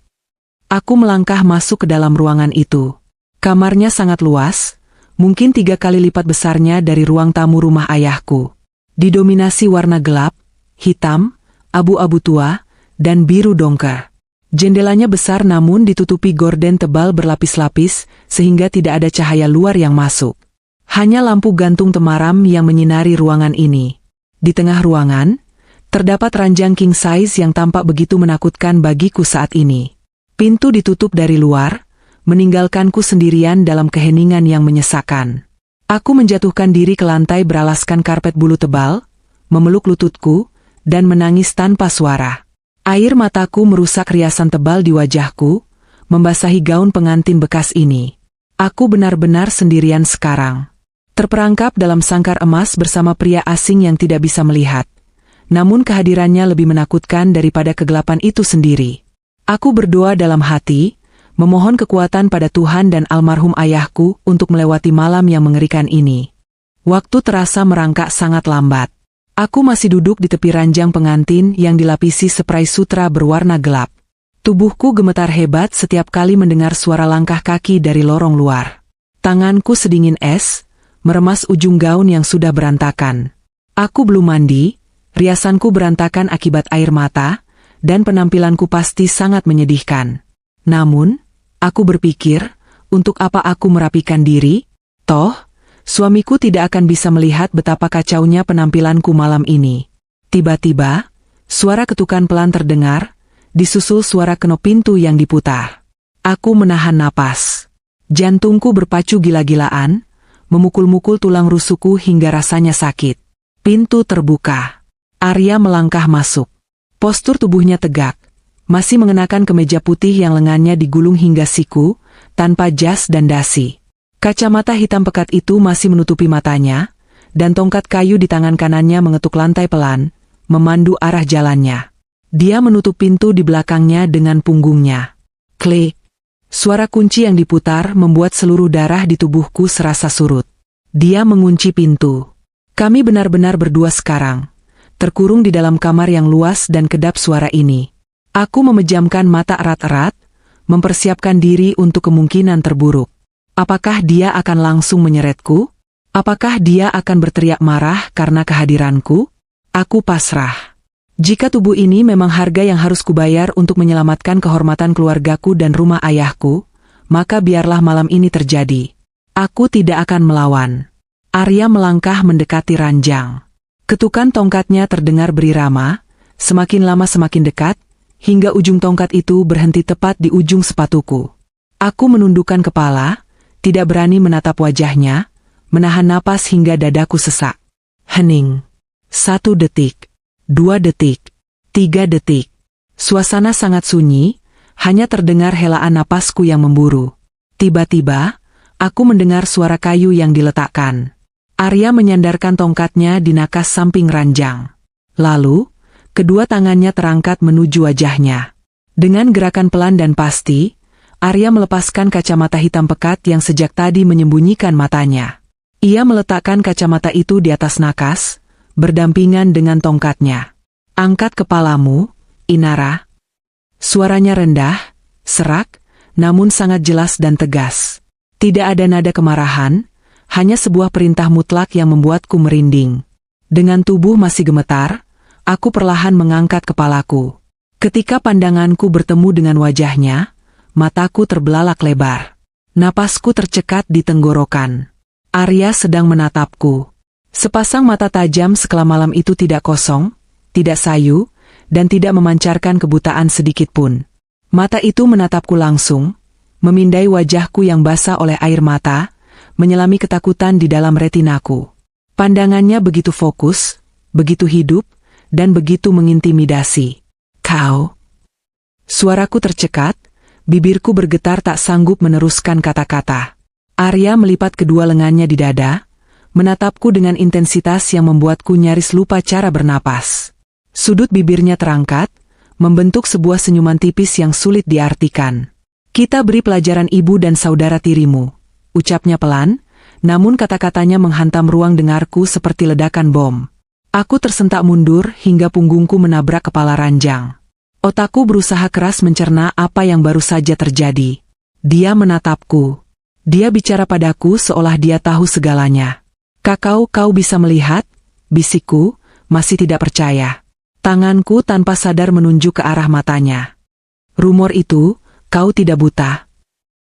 Aku melangkah masuk ke dalam ruangan itu. Kamarnya sangat luas, mungkin 3 kali lipat besarnya dari ruang tamu rumah ayahku. Didominasi warna gelap, hitam, abu-abu tua, dan biru dongker. Jendelanya besar namun ditutupi gorden tebal berlapis-lapis sehingga tidak ada cahaya luar yang masuk. Hanya lampu gantung temaram yang menyinari ruangan ini. Di tengah ruangan, terdapat ranjang king size yang tampak begitu menakutkan bagiku saat ini. Pintu ditutup dari luar, meninggalkanku sendirian dalam keheningan yang menyesakan. Aku menjatuhkan diri ke lantai beralaskan karpet bulu tebal, memeluk lututku, dan menangis tanpa suara. Air mataku merusak riasan tebal di wajahku, membasahi gaun pengantin bekas ini. Aku benar-benar sendirian sekarang. Terperangkap dalam sangkar emas bersama pria asing yang tidak bisa melihat. Namun kehadirannya lebih menakutkan daripada kegelapan itu sendiri. Aku berdoa dalam hati, memohon kekuatan pada Tuhan dan almarhum ayahku untuk melewati malam yang mengerikan ini. Waktu terasa merangkak sangat lambat. Aku masih duduk di tepi ranjang pengantin yang dilapisi spray sutra berwarna gelap. Tubuhku gemetar hebat setiap kali mendengar suara langkah kaki dari lorong luar. Tanganku sedingin es, meremas ujung gaun yang sudah berantakan. Aku belum mandi, riasanku berantakan akibat air mata, dan penampilanku pasti sangat menyedihkan. Namun, aku berpikir, untuk apa aku merapikan diri? Toh, suamiku tidak akan bisa melihat betapa kacaunya penampilanku malam ini. Tiba-tiba, suara ketukan pelan terdengar, disusul suara kenop pintu yang diputar. Aku menahan napas. Jantungku berpacu gila-gilaan, memukul-mukul tulang rusukku hingga rasanya sakit. Pintu terbuka. Arya melangkah masuk. Postur tubuhnya tegak. Masih mengenakan kemeja putih yang lengannya digulung hingga siku, tanpa jas dan dasi. Kacamata hitam pekat itu masih menutupi matanya, dan tongkat kayu di tangan kanannya mengetuk lantai pelan, memandu arah jalannya. Dia menutup pintu di belakangnya dengan punggungnya. Klik. Suara kunci yang diputar membuat seluruh darah di tubuhku serasa surut. Dia mengunci pintu. Kami benar-benar berdua sekarang, terkurung di dalam kamar yang luas dan kedap suara ini. Aku memejamkan mata erat-erat, mempersiapkan diri untuk kemungkinan terburuk. Apakah dia akan langsung menyeretku? Apakah dia akan berteriak marah karena kehadiranku? Aku pasrah. Jika tubuh ini memang harga yang harus kubayar untuk menyelamatkan kehormatan keluargaku dan rumah ayahku, maka biarlah malam ini terjadi. Aku tidak akan melawan. Arya melangkah mendekati ranjang. Ketukan tongkatnya terdengar berirama, semakin lama semakin dekat, hingga ujung tongkat itu berhenti tepat di ujung sepatuku. Aku menundukkan kepala, tidak berani menatap wajahnya, menahan napas hingga dadaku sesak. Hening. 1 detik. 2 detik. 3 detik. Suasana sangat sunyi, hanya terdengar helaan napasku yang memburu. Tiba-tiba, aku mendengar suara kayu yang diletakkan. Arya menyandarkan tongkatnya di nakas samping ranjang. Lalu, kedua tangannya terangkat menuju wajahnya. Dengan gerakan pelan dan pasti, Arya melepaskan kacamata hitam pekat yang sejak tadi menyembunyikan matanya. Ia meletakkan kacamata itu di atas nakas, berdampingan dengan tongkatnya. Angkat kepalamu, Inara. Suaranya rendah, serak, namun sangat jelas dan tegas. Tidak ada nada kemarahan, hanya sebuah perintah mutlak yang membuatku merinding. Dengan tubuh masih gemetar, aku perlahan mengangkat kepalaku. Ketika pandanganku bertemu dengan wajahnya, mataku terbelalak lebar. Napasku tercekat di tenggorokan. Arya sedang menatapku. Sepasang mata tajam sekala malam itu tidak kosong, tidak sayu, dan tidak memancarkan kebutaan sedikitpun. Mata itu menatapku langsung, memindai wajahku yang basah oleh air mata, menyelami ketakutan di dalam retinaku. Pandangannya begitu fokus, begitu hidup, dan begitu mengintimidasi. Kau. Suaraku tercekat, bibirku bergetar tak sanggup meneruskan kata-kata. Arya melipat kedua lengannya di dada, menatapku dengan intensitas yang membuatku nyaris lupa cara bernapas. Sudut bibirnya terangkat, membentuk sebuah senyuman tipis yang sulit diartikan. Kita beri pelajaran ibu dan saudara tirimu, ucapnya pelan, namun kata-katanya menghantam ruang dengarku seperti ledakan bom. Aku tersentak mundur hingga punggungku menabrak kepala ranjang. Otakku berusaha keras mencerna apa yang baru saja terjadi. Dia menatapku. Dia bicara padaku seolah dia tahu segalanya. Kau bisa melihat? Bisikku, masih tidak percaya. Tanganku tanpa sadar menunjuk ke arah matanya. Rumor itu, kau tidak buta.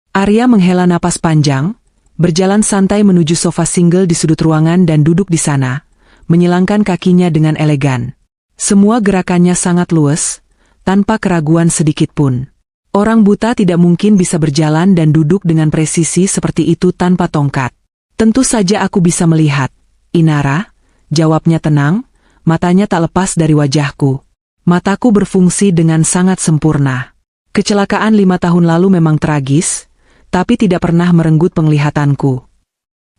Arya menghela napas panjang, berjalan santai menuju sofa single di sudut ruangan dan duduk di sana, menyilangkan kakinya dengan elegan. Semua gerakannya sangat luwes, tanpa keraguan sedikitpun. Orang buta tidak mungkin bisa berjalan dan duduk dengan presisi seperti itu tanpa tongkat. Tentu saja aku bisa melihat, Inara, jawabnya tenang, matanya tak lepas dari wajahku. Mataku berfungsi dengan sangat sempurna. Kecelakaan 5 tahun lalu memang tragis, tapi tidak pernah merenggut penglihatanku.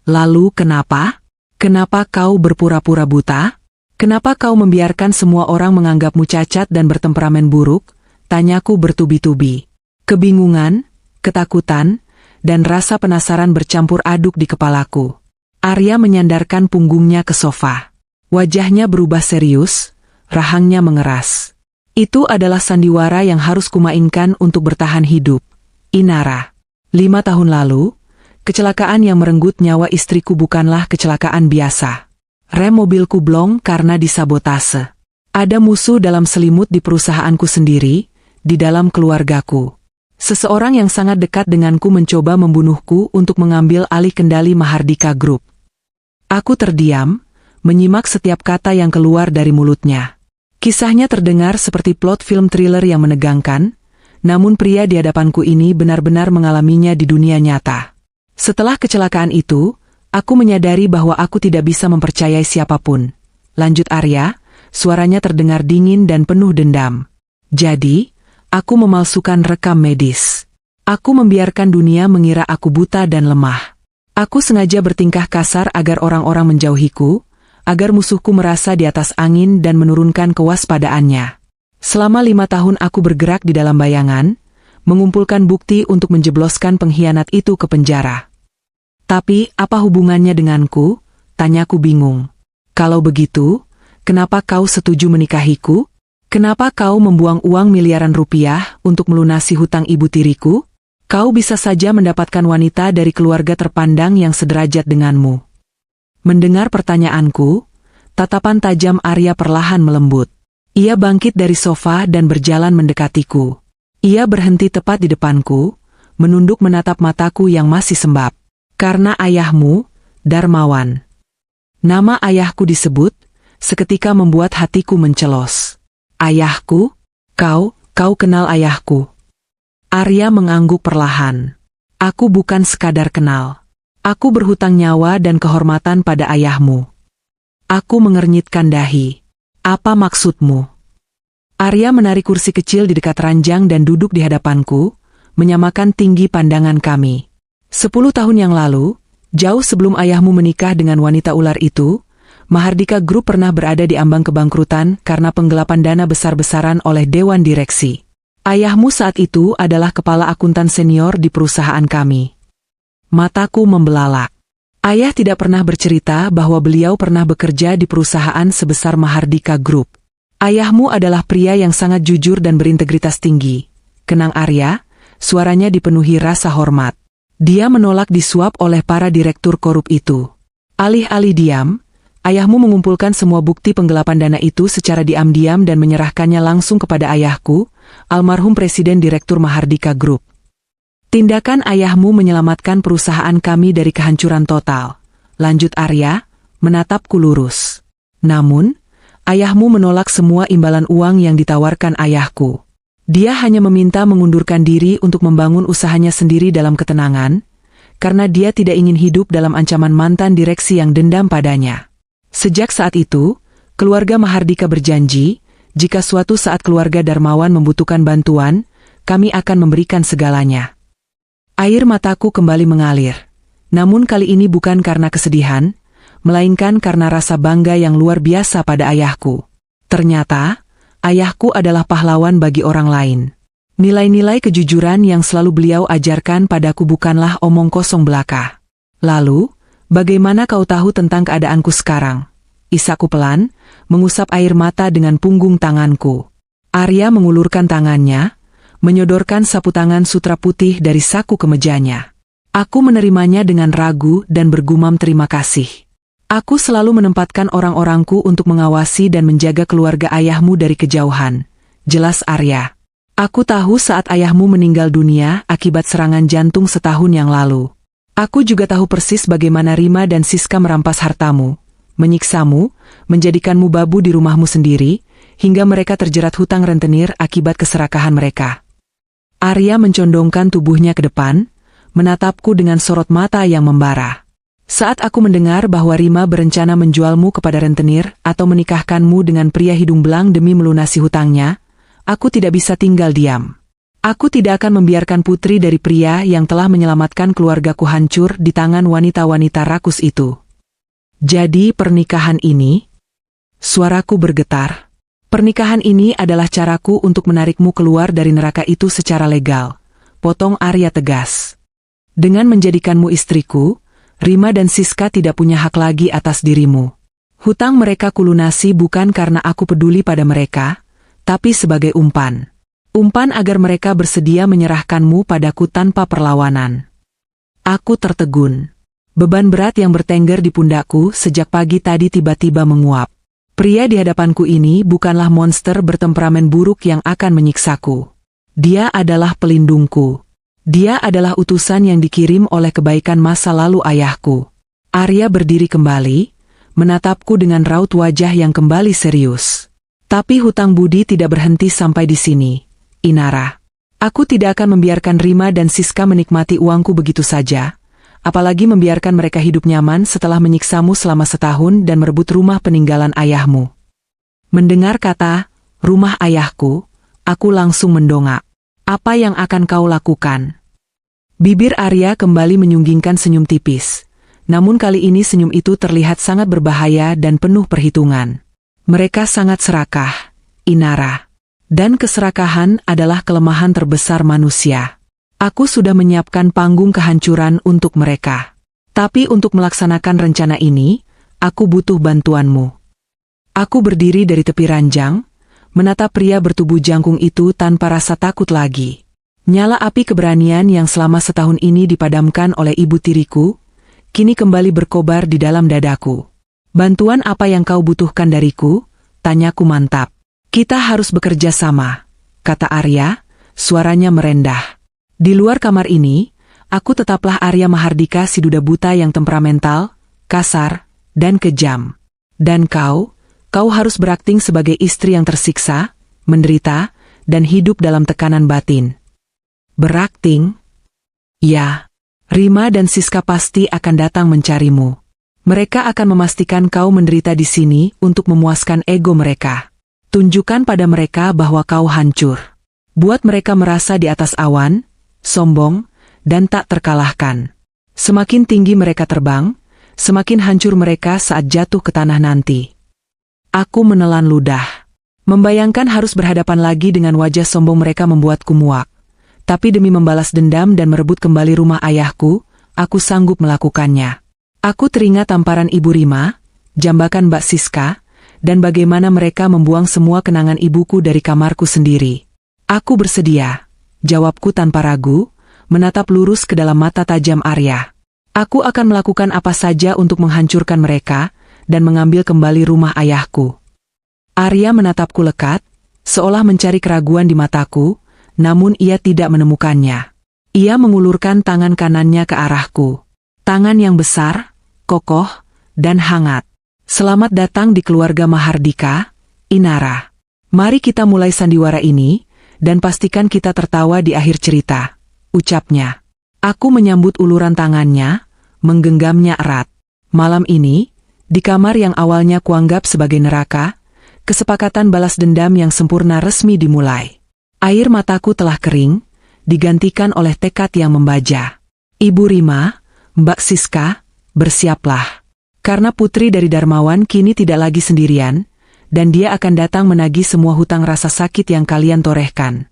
Lalu kenapa? Kenapa kau berpura-pura buta? Kenapa kau membiarkan semua orang menganggapmu cacat dan bertemperamen buruk? Tanyaku bertubi-tubi. Kebingungan, ketakutan, dan rasa penasaran bercampur aduk di kepalaku. Arya menyandarkan punggungnya ke sofa. Wajahnya berubah serius, rahangnya mengeras. Itu adalah sandiwara yang harus kumainkan untuk bertahan hidup. Inara. 5 tahun lalu, kecelakaan yang merenggut nyawa istriku bukanlah kecelakaan biasa. Rem mobilku blong karena disabotase. Ada musuh dalam selimut di perusahaanku sendiri, di dalam keluargaku. Seseorang yang sangat dekat denganku mencoba membunuhku untuk mengambil alih kendali Mahardika Group. Aku terdiam, menyimak setiap kata yang keluar dari mulutnya. Kisahnya terdengar seperti plot film thriller yang menegangkan, namun pria di hadapanku ini benar-benar mengalaminya di dunia nyata. Setelah kecelakaan itu, aku menyadari bahwa aku tidak bisa mempercayai siapapun. Lanjut Arya, suaranya terdengar dingin dan penuh dendam. Jadi, aku memalsukan rekam medis. Aku membiarkan dunia mengira aku buta dan lemah. Aku sengaja bertingkah kasar agar orang-orang menjauhiku, agar musuhku merasa di atas angin dan menurunkan kewaspadaannya. Selama 5 tahun aku bergerak di dalam bayangan, mengumpulkan bukti untuk menjebloskan pengkhianat itu ke penjara. Tapi, apa hubungannya denganku? Tanyaku bingung. Kalau begitu, kenapa kau setuju menikahiku? Kenapa kau membuang uang miliaran rupiah untuk melunasi hutang ibu tiriku? Kau bisa saja mendapatkan wanita dari keluarga terpandang yang sederajat denganmu. Mendengar pertanyaanku, tatapan tajam Arya perlahan melembut. Ia bangkit dari sofa dan berjalan mendekatiku. Ia berhenti tepat di depanku, menunduk menatap mataku yang masih sembab. Karena ayahmu, Darmawan. Nama ayahku disebut, seketika membuat hatiku mencelos. Ayahku? Kau kenal ayahku? Arya mengangguk perlahan. Aku bukan sekadar kenal. Aku berhutang nyawa dan kehormatan pada ayahmu. Aku mengernyitkan dahi. Apa maksudmu? Arya menarik kursi kecil di dekat ranjang dan duduk di hadapanku, menyamakan tinggi pandangan kami. 10 tahun yang lalu, jauh sebelum ayahmu menikah dengan wanita ular itu, Mahardika Group pernah berada di ambang kebangkrutan karena penggelapan dana besar-besaran oleh Dewan Direksi. Ayahmu saat itu adalah kepala akuntan senior di perusahaan kami. Mataku membelalak. Ayah tidak pernah bercerita bahwa beliau pernah bekerja di perusahaan sebesar Mahardika Group. Ayahmu adalah pria yang sangat jujur dan berintegritas tinggi. Kenang Arya, suaranya dipenuhi rasa hormat. Dia menolak disuap oleh para direktur korup itu. Alih-alih diam, ayahmu mengumpulkan semua bukti penggelapan dana itu secara diam-diam dan menyerahkannya langsung kepada ayahku, almarhum Presiden Direktur Mahardika Group. Tindakan ayahmu menyelamatkan perusahaan kami dari kehancuran total. Lanjut Arya, menatapku lurus. Namun, ayahmu menolak semua imbalan uang yang ditawarkan ayahku. Dia hanya meminta mengundurkan diri untuk membangun usahanya sendiri dalam ketenangan, karena dia tidak ingin hidup dalam ancaman mantan direksi yang dendam padanya. Sejak saat itu, keluarga Mahardika berjanji, jika suatu saat keluarga Darmawan membutuhkan bantuan, kami akan memberikan segalanya. Air mataku kembali mengalir, namun kali ini bukan karena kesedihan, melainkan karena rasa bangga yang luar biasa pada ayahku. Ternyata, ayahku adalah pahlawan bagi orang lain. Nilai-nilai kejujuran yang selalu beliau ajarkan padaku bukanlah omong kosong belaka. Lalu, bagaimana kau tahu tentang keadaanku sekarang? Isaku pelan, mengusap air mata dengan punggung tanganku. Arya mengulurkan tangannya, menyodorkan sapu tangan sutra putih dari saku kemejanya. Aku menerimanya dengan ragu dan bergumam terima kasih. Aku selalu menempatkan orang-orangku untuk mengawasi dan menjaga keluarga ayahmu dari kejauhan. Jelas Arya. Aku tahu saat ayahmu meninggal dunia akibat serangan jantung setahun yang lalu. Aku juga tahu persis bagaimana Rima dan Siska merampas hartamu, menyiksamu, menjadikanmu babu di rumahmu sendiri, hingga mereka terjerat hutang rentenir akibat keserakahan mereka. Arya mencondongkan tubuhnya ke depan, menatapku dengan sorot mata yang membara. Saat aku mendengar bahwa Rima berencana menjualmu kepada rentenir atau menikahkanmu dengan pria hidung belang demi melunasi hutangnya, aku tidak bisa tinggal diam. Aku tidak akan membiarkan putri dari pria yang telah menyelamatkan keluargaku hancur di tangan wanita-wanita rakus itu. Jadi pernikahan ini? Suaraku bergetar. Pernikahan ini adalah caraku untuk menarikmu keluar dari neraka itu secara legal. Potong Arya tegas. Dengan menjadikanmu istriku, Rima dan Siska tidak punya hak lagi atas dirimu. Hutang mereka kulunasi bukan karena aku peduli pada mereka, tapi sebagai umpan. Umpan agar mereka bersedia menyerahkanmu padaku tanpa perlawanan. Aku tertegun. Beban berat yang bertengger di pundakku sejak pagi tadi tiba-tiba menguap. Pria di hadapanku ini bukanlah monster bertemperamen buruk yang akan menyiksaku. Dia adalah pelindungku. Dia adalah utusan yang dikirim oleh kebaikan masa lalu ayahku. Arya berdiri kembali, menatapku dengan raut wajah yang kembali serius. Tapi hutang budi tidak berhenti sampai di sini, Inara. Aku tidak akan membiarkan Rima dan Siska menikmati uangku begitu saja, apalagi membiarkan mereka hidup nyaman setelah menyiksamu selama setahun dan merebut rumah peninggalan ayahmu. Mendengar kata, rumah ayahku, aku langsung mendongak. Apa yang akan kau lakukan? Bibir Arya kembali menyunggingkan senyum tipis. Namun kali ini senyum itu terlihat sangat berbahaya dan penuh perhitungan. Mereka sangat serakah, Inara. Dan keserakahan adalah kelemahan terbesar manusia. Aku sudah menyiapkan panggung kehancuran untuk mereka. Tapi untuk melaksanakan rencana ini, aku butuh bantuanmu. Aku berdiri dari tepi ranjang, menatap pria bertubuh jangkung itu tanpa rasa takut lagi. Nyala api keberanian yang selama setahun ini dipadamkan oleh ibu tiriku, kini kembali berkobar di dalam dadaku. Bantuan apa yang kau butuhkan dariku? Tanyaku mantap. Kita harus bekerja sama, kata Arya, suaranya merendah. Di luar kamar ini, aku tetaplah Arya Mahardika si duda buta yang temperamental, kasar, dan kejam. Dan kau harus berakting sebagai istri yang tersiksa, menderita, dan hidup dalam tekanan batin. Berakting? Ya, Rima dan Siska pasti akan datang mencarimu. Mereka akan memastikan kau menderita di sini untuk memuaskan ego mereka. Tunjukkan pada mereka bahwa kau hancur. Buat mereka merasa di atas awan, sombong, dan tak terkalahkan. Semakin tinggi mereka terbang, semakin hancur mereka saat jatuh ke tanah nanti. Aku menelan ludah. Membayangkan harus berhadapan lagi dengan wajah sombong mereka membuatku muak. Tapi demi membalas dendam dan merebut kembali rumah ayahku, aku sanggup melakukannya. Aku teringat tamparan Ibu Rima, jambakan Mbak Siska, dan bagaimana mereka membuang semua kenangan ibuku dari kamarku sendiri. Aku bersedia, jawabku tanpa ragu, menatap lurus ke dalam mata tajam Arya. Aku akan melakukan apa saja untuk menghancurkan mereka, dan mengambil kembali rumah ayahku. Arya menatapku lekat, seolah mencari keraguan di mataku, namun ia tidak menemukannya. Ia mengulurkan tangan kanannya ke arahku. Tangan yang besar, kokoh, dan hangat. Selamat datang di keluarga Mahardika, Inara. Mari kita mulai sandiwara ini, dan pastikan kita tertawa di akhir cerita, ucapnya. Aku menyambut uluran tangannya, menggenggamnya erat. Malam ini, di kamar yang awalnya kuanggap sebagai neraka, kesepakatan balas dendam yang sempurna resmi dimulai. Air mataku telah kering, digantikan oleh tekad yang membaja. Ibu Rima, Mbak Siska, bersiaplah. Karena putri dari Darmawan kini tidak lagi sendirian, dan dia akan datang menagih semua hutang rasa sakit yang kalian torehkan.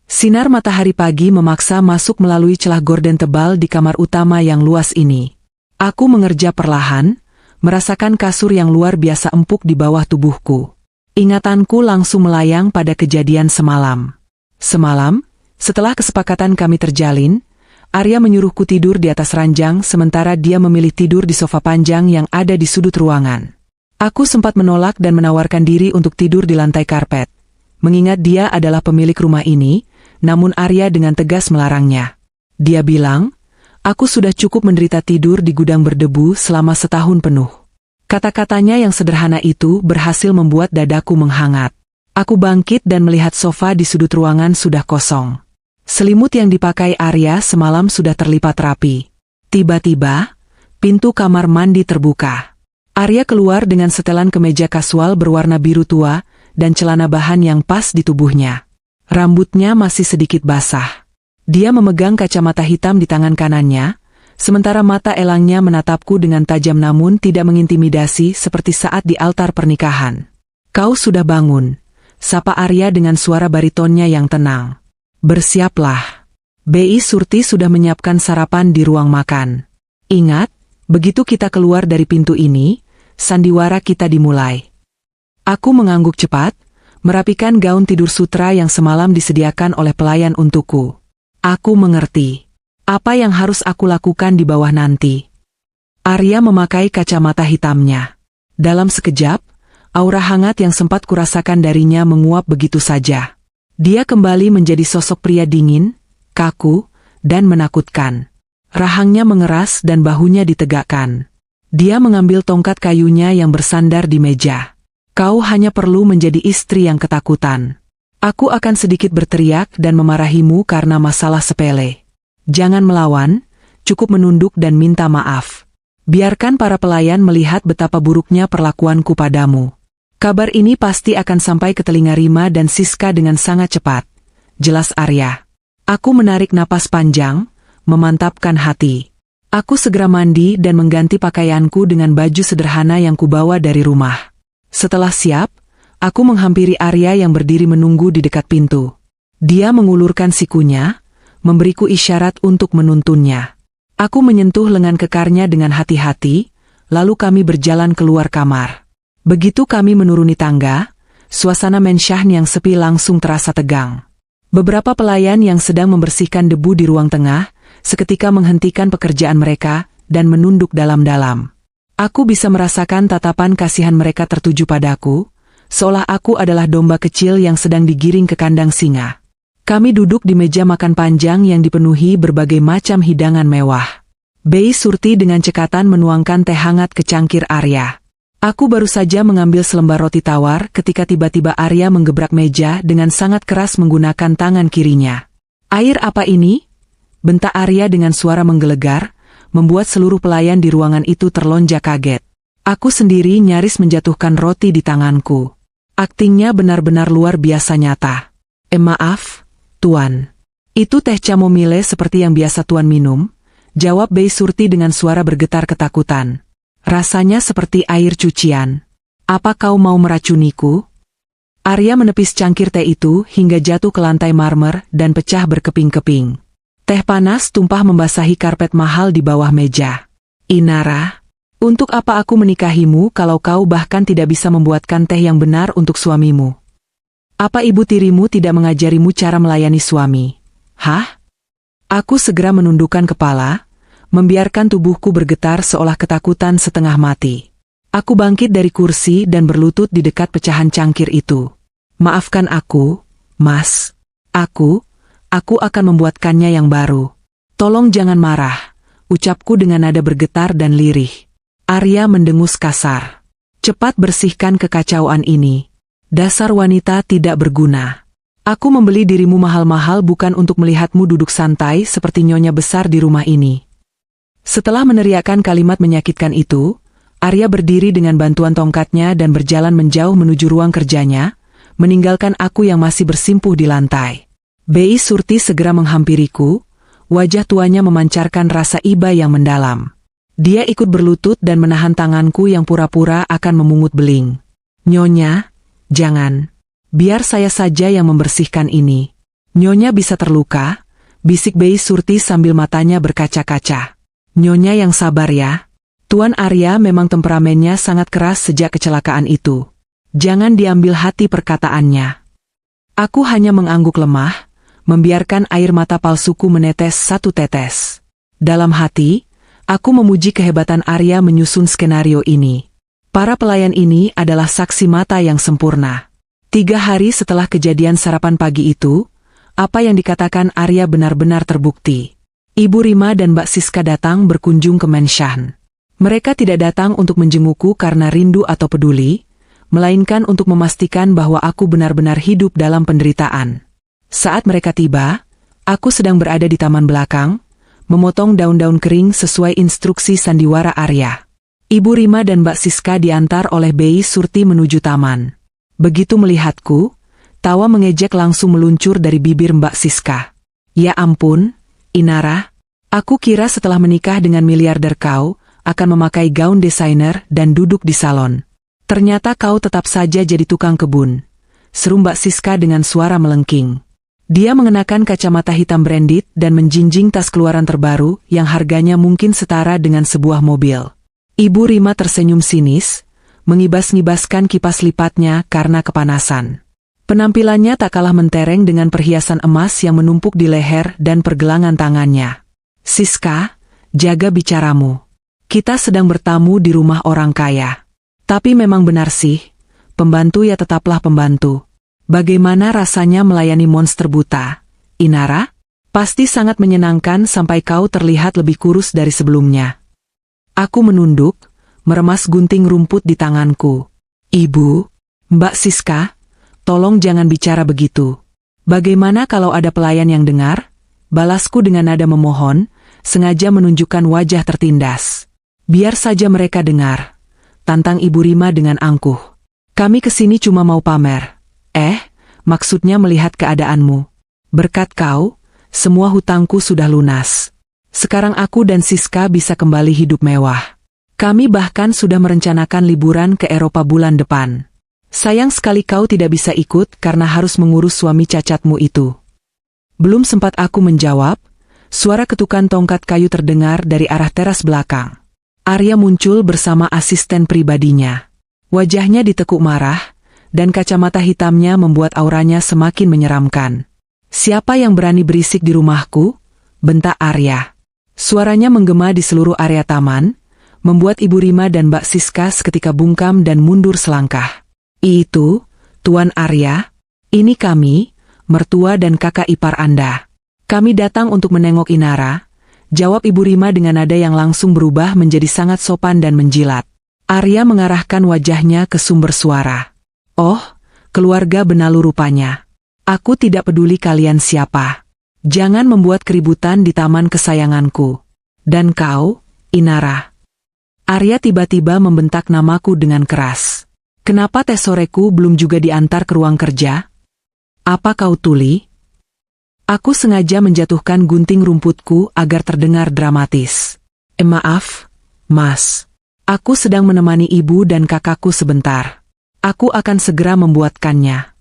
Sinar matahari pagi memaksa masuk melalui celah gorden tebal di kamar utama yang luas ini. Aku mengerja perlahan, merasakan kasur yang luar biasa empuk di bawah tubuhku. Ingatanku langsung melayang pada kejadian semalam. Semalam, setelah kesepakatan kami terjalin, Arya menyuruhku tidur di atas ranjang sementara dia memilih tidur di sofa panjang yang ada di sudut ruangan. Aku sempat menolak dan menawarkan diri untuk tidur di lantai karpet. Mengingat dia adalah pemilik rumah ini, namun Arya dengan tegas melarangnya. Dia bilang, aku sudah cukup menderita tidur di gudang berdebu selama setahun penuh. Kata-katanya yang sederhana itu berhasil membuat dadaku menghangat. Aku bangkit dan melihat sofa di sudut ruangan sudah kosong. Selimut yang dipakai Arya semalam sudah terlipat rapi. Tiba-tiba, pintu kamar mandi terbuka. Arya keluar dengan setelan kemeja kasual berwarna biru tua dan celana bahan yang pas di tubuhnya. Rambutnya masih sedikit basah. Dia memegang kacamata hitam di tangan kanannya, sementara mata elangnya menatapku dengan tajam namun tidak mengintimidasi seperti saat di altar pernikahan. Kau sudah bangun, sapa Arya dengan suara baritonnya yang tenang. Bersiaplah. Bi Surti sudah menyiapkan sarapan di ruang makan. Ingat, begitu kita keluar dari pintu ini, sandiwara kita dimulai. Aku mengangguk cepat, merapikan gaun tidur sutra yang semalam disediakan oleh pelayan untukku. Aku mengerti. Apa yang harus aku lakukan di bawah nanti? Arya memakai kacamata hitamnya. Dalam sekejap, aura hangat yang sempat kurasakan darinya menguap begitu saja. Dia kembali menjadi sosok pria dingin, kaku, dan menakutkan. Rahangnya mengeras dan bahunya ditegakkan. Dia mengambil tongkat kayunya yang bersandar di meja. Kau hanya perlu menjadi istri yang ketakutan. Aku akan sedikit berteriak dan memarahimu karena masalah sepele. Jangan melawan, cukup menunduk dan minta maaf. Biarkan para pelayan melihat betapa buruknya perlakuanku padamu. Kabar ini pasti akan sampai ke telinga Rima dan Siska dengan sangat cepat. Jelas Arya. Aku menarik napas panjang, memantapkan hati. Aku segera mandi dan mengganti pakaianku dengan baju sederhana yang kubawa dari rumah. Setelah siap, aku menghampiri Arya yang berdiri menunggu di dekat pintu. Dia mengulurkan sikunya, memberiku isyarat untuk menuntunnya. Aku menyentuh lengan kekarnya dengan hati-hati, lalu kami berjalan keluar kamar. Begitu kami menuruni tangga, suasana mensyahn yang sepi langsung terasa tegang. Beberapa pelayan yang sedang membersihkan debu di ruang tengah, seketika menghentikan pekerjaan mereka dan menunduk dalam-dalam. Aku bisa merasakan tatapan kasihan mereka tertuju padaku, seolah aku adalah domba kecil yang sedang digiring ke kandang singa. Kami duduk di meja makan panjang yang dipenuhi berbagai macam hidangan mewah. Bei Surti dengan cekatan menuangkan teh hangat ke cangkir Arya. Aku baru saja mengambil selembar roti tawar ketika tiba-tiba Arya menggebrak meja dengan sangat keras menggunakan tangan kirinya. "Air apa ini?" bentak Arya dengan suara menggelegar, membuat seluruh pelayan di ruangan itu terlonjak kaget. Aku sendiri nyaris menjatuhkan roti di tanganku. Aktingnya benar-benar luar biasa nyata. Maaf, Tuan. Itu teh chamomile seperti yang biasa Tuan minum," jawab Bei Surti dengan suara bergetar ketakutan. "Rasanya seperti air cucian. Apa kau mau meracuniku?" Arya menepis cangkir teh itu hingga jatuh ke lantai marmer dan pecah berkeping-keping. Teh panas tumpah membasahi karpet mahal di bawah meja. "Inara, untuk apa aku menikahimu kalau kau bahkan tidak bisa membuatkan teh yang benar untuk suamimu? Apa ibu tirimu tidak mengajarimu cara melayani suami? Hah?" Aku segera menundukkan kepala, membiarkan tubuhku bergetar seolah ketakutan setengah mati. Aku bangkit dari kursi dan berlutut di dekat pecahan cangkir itu. "Maafkan aku, Mas. Aku akan membuatkannya yang baru. Tolong jangan marah," ucapku dengan nada bergetar dan lirih. Arya mendengus kasar. "Cepat bersihkan kekacauan ini. Dasar wanita tidak berguna. Aku membeli dirimu mahal-mahal bukan untuk melihatmu duduk santai seperti nyonya besar di rumah ini." Setelah meneriakkan kalimat menyakitkan itu, Arya berdiri dengan bantuan tongkatnya dan berjalan menjauh menuju ruang kerjanya, meninggalkan aku yang masih bersimpuh di lantai. Bei Surti segera menghampiriku, wajah tuanya memancarkan rasa iba yang mendalam. Dia ikut berlutut dan menahan tanganku yang pura-pura akan memungut beling. "Nyonya, jangan. Biar saya saja yang membersihkan ini. Nyonya bisa terluka," bisik Bei Surti sambil matanya berkaca-kaca. "Nyonya yang sabar ya. Tuan Arya memang temperamennya sangat keras sejak kecelakaan itu. Jangan diambil hati perkataannya." Aku hanya mengangguk lemah, membiarkan air mata palsuku menetes satu tetes. Dalam hati, aku memuji kehebatan Arya menyusun skenario ini. Para pelayan ini adalah saksi mata yang sempurna. 3 hari setelah kejadian sarapan pagi itu, apa yang dikatakan Arya benar-benar terbukti. Ibu Rima dan Mbak Siska datang berkunjung ke Menshan. Mereka tidak datang untuk menjengukku karena rindu atau peduli, melainkan untuk memastikan bahwa aku benar-benar hidup dalam penderitaan. Saat mereka tiba, aku sedang berada di taman belakang, memotong daun-daun kering sesuai instruksi sandiwara Arya. Ibu Rima dan Mbak Siska diantar oleh Bei Surti menuju taman. Begitu melihatku, tawa mengejek langsung meluncur dari bibir Mbak Siska. "Ya ampun, Inara, aku kira setelah menikah dengan miliarder kau akan memakai gaun desainer dan duduk di salon. Ternyata kau tetap saja jadi tukang kebun," seru Mbak Siska dengan suara melengking. Dia mengenakan kacamata hitam branded dan menjinjing tas keluaran terbaru yang harganya mungkin setara dengan sebuah mobil. Ibu Rima tersenyum sinis, mengibas-ngibaskan kipas lipatnya karena kepanasan. Penampilannya tak kalah mentereng dengan perhiasan emas yang menumpuk di leher dan pergelangan tangannya. "Siska, jaga bicaramu. Kita sedang bertamu di rumah orang kaya. Tapi memang benar sih, pembantu ya tetaplah pembantu. Bagaimana rasanya melayani monster buta, Inara? Pasti sangat menyenangkan sampai kau terlihat lebih kurus dari sebelumnya." Aku menunduk, meremas gunting rumput di tanganku. "Ibu, Mbak Siska, tolong jangan bicara begitu. Bagaimana kalau ada pelayan yang dengar?" Balasku dengan nada memohon, sengaja menunjukkan wajah tertindas. "Biar saja mereka dengar," tantang Ibu Rima dengan angkuh. "Kami kesini cuma mau pamer. Maksudnya melihat keadaanmu. Berkat kau, semua hutangku sudah lunas. Sekarang aku dan Siska bisa kembali hidup mewah. Kami bahkan sudah merencanakan liburan ke Eropa bulan depan. Sayang sekali kau tidak bisa ikut karena harus mengurus suami cacatmu itu." Belum sempat aku menjawab, suara ketukan tongkat kayu terdengar dari arah teras belakang. Arya muncul bersama asisten pribadinya. Wajahnya ditekuk marah, dan kacamata hitamnya membuat auranya semakin menyeramkan. "Siapa yang berani berisik di rumahku?" bentak Arya. Suaranya menggema di seluruh area taman, membuat Ibu Rima dan Mbak Siska seketika bungkam dan mundur selangkah. Itu, Tuan Arya, ini kami, mertua dan kakak ipar Anda. Kami datang untuk menengok Inara, jawab Ibu Rima dengan nada yang langsung berubah menjadi sangat sopan dan menjilat. Arya mengarahkan wajahnya ke sumber suara. Oh, keluarga Benalu rupanya. Aku tidak peduli kalian siapa. Jangan membuat keributan di taman kesayanganku. Dan kau, Inara. Arya tiba-tiba membentak namaku dengan keras. Kenapa teh soreku belum juga diantar ke ruang kerja? Apa kau tuli? Aku sengaja menjatuhkan gunting rumputku agar terdengar dramatis. Maaf, Mas. Aku sedang menemani ibu dan kakakku sebentar. Aku akan segera membuatkannya.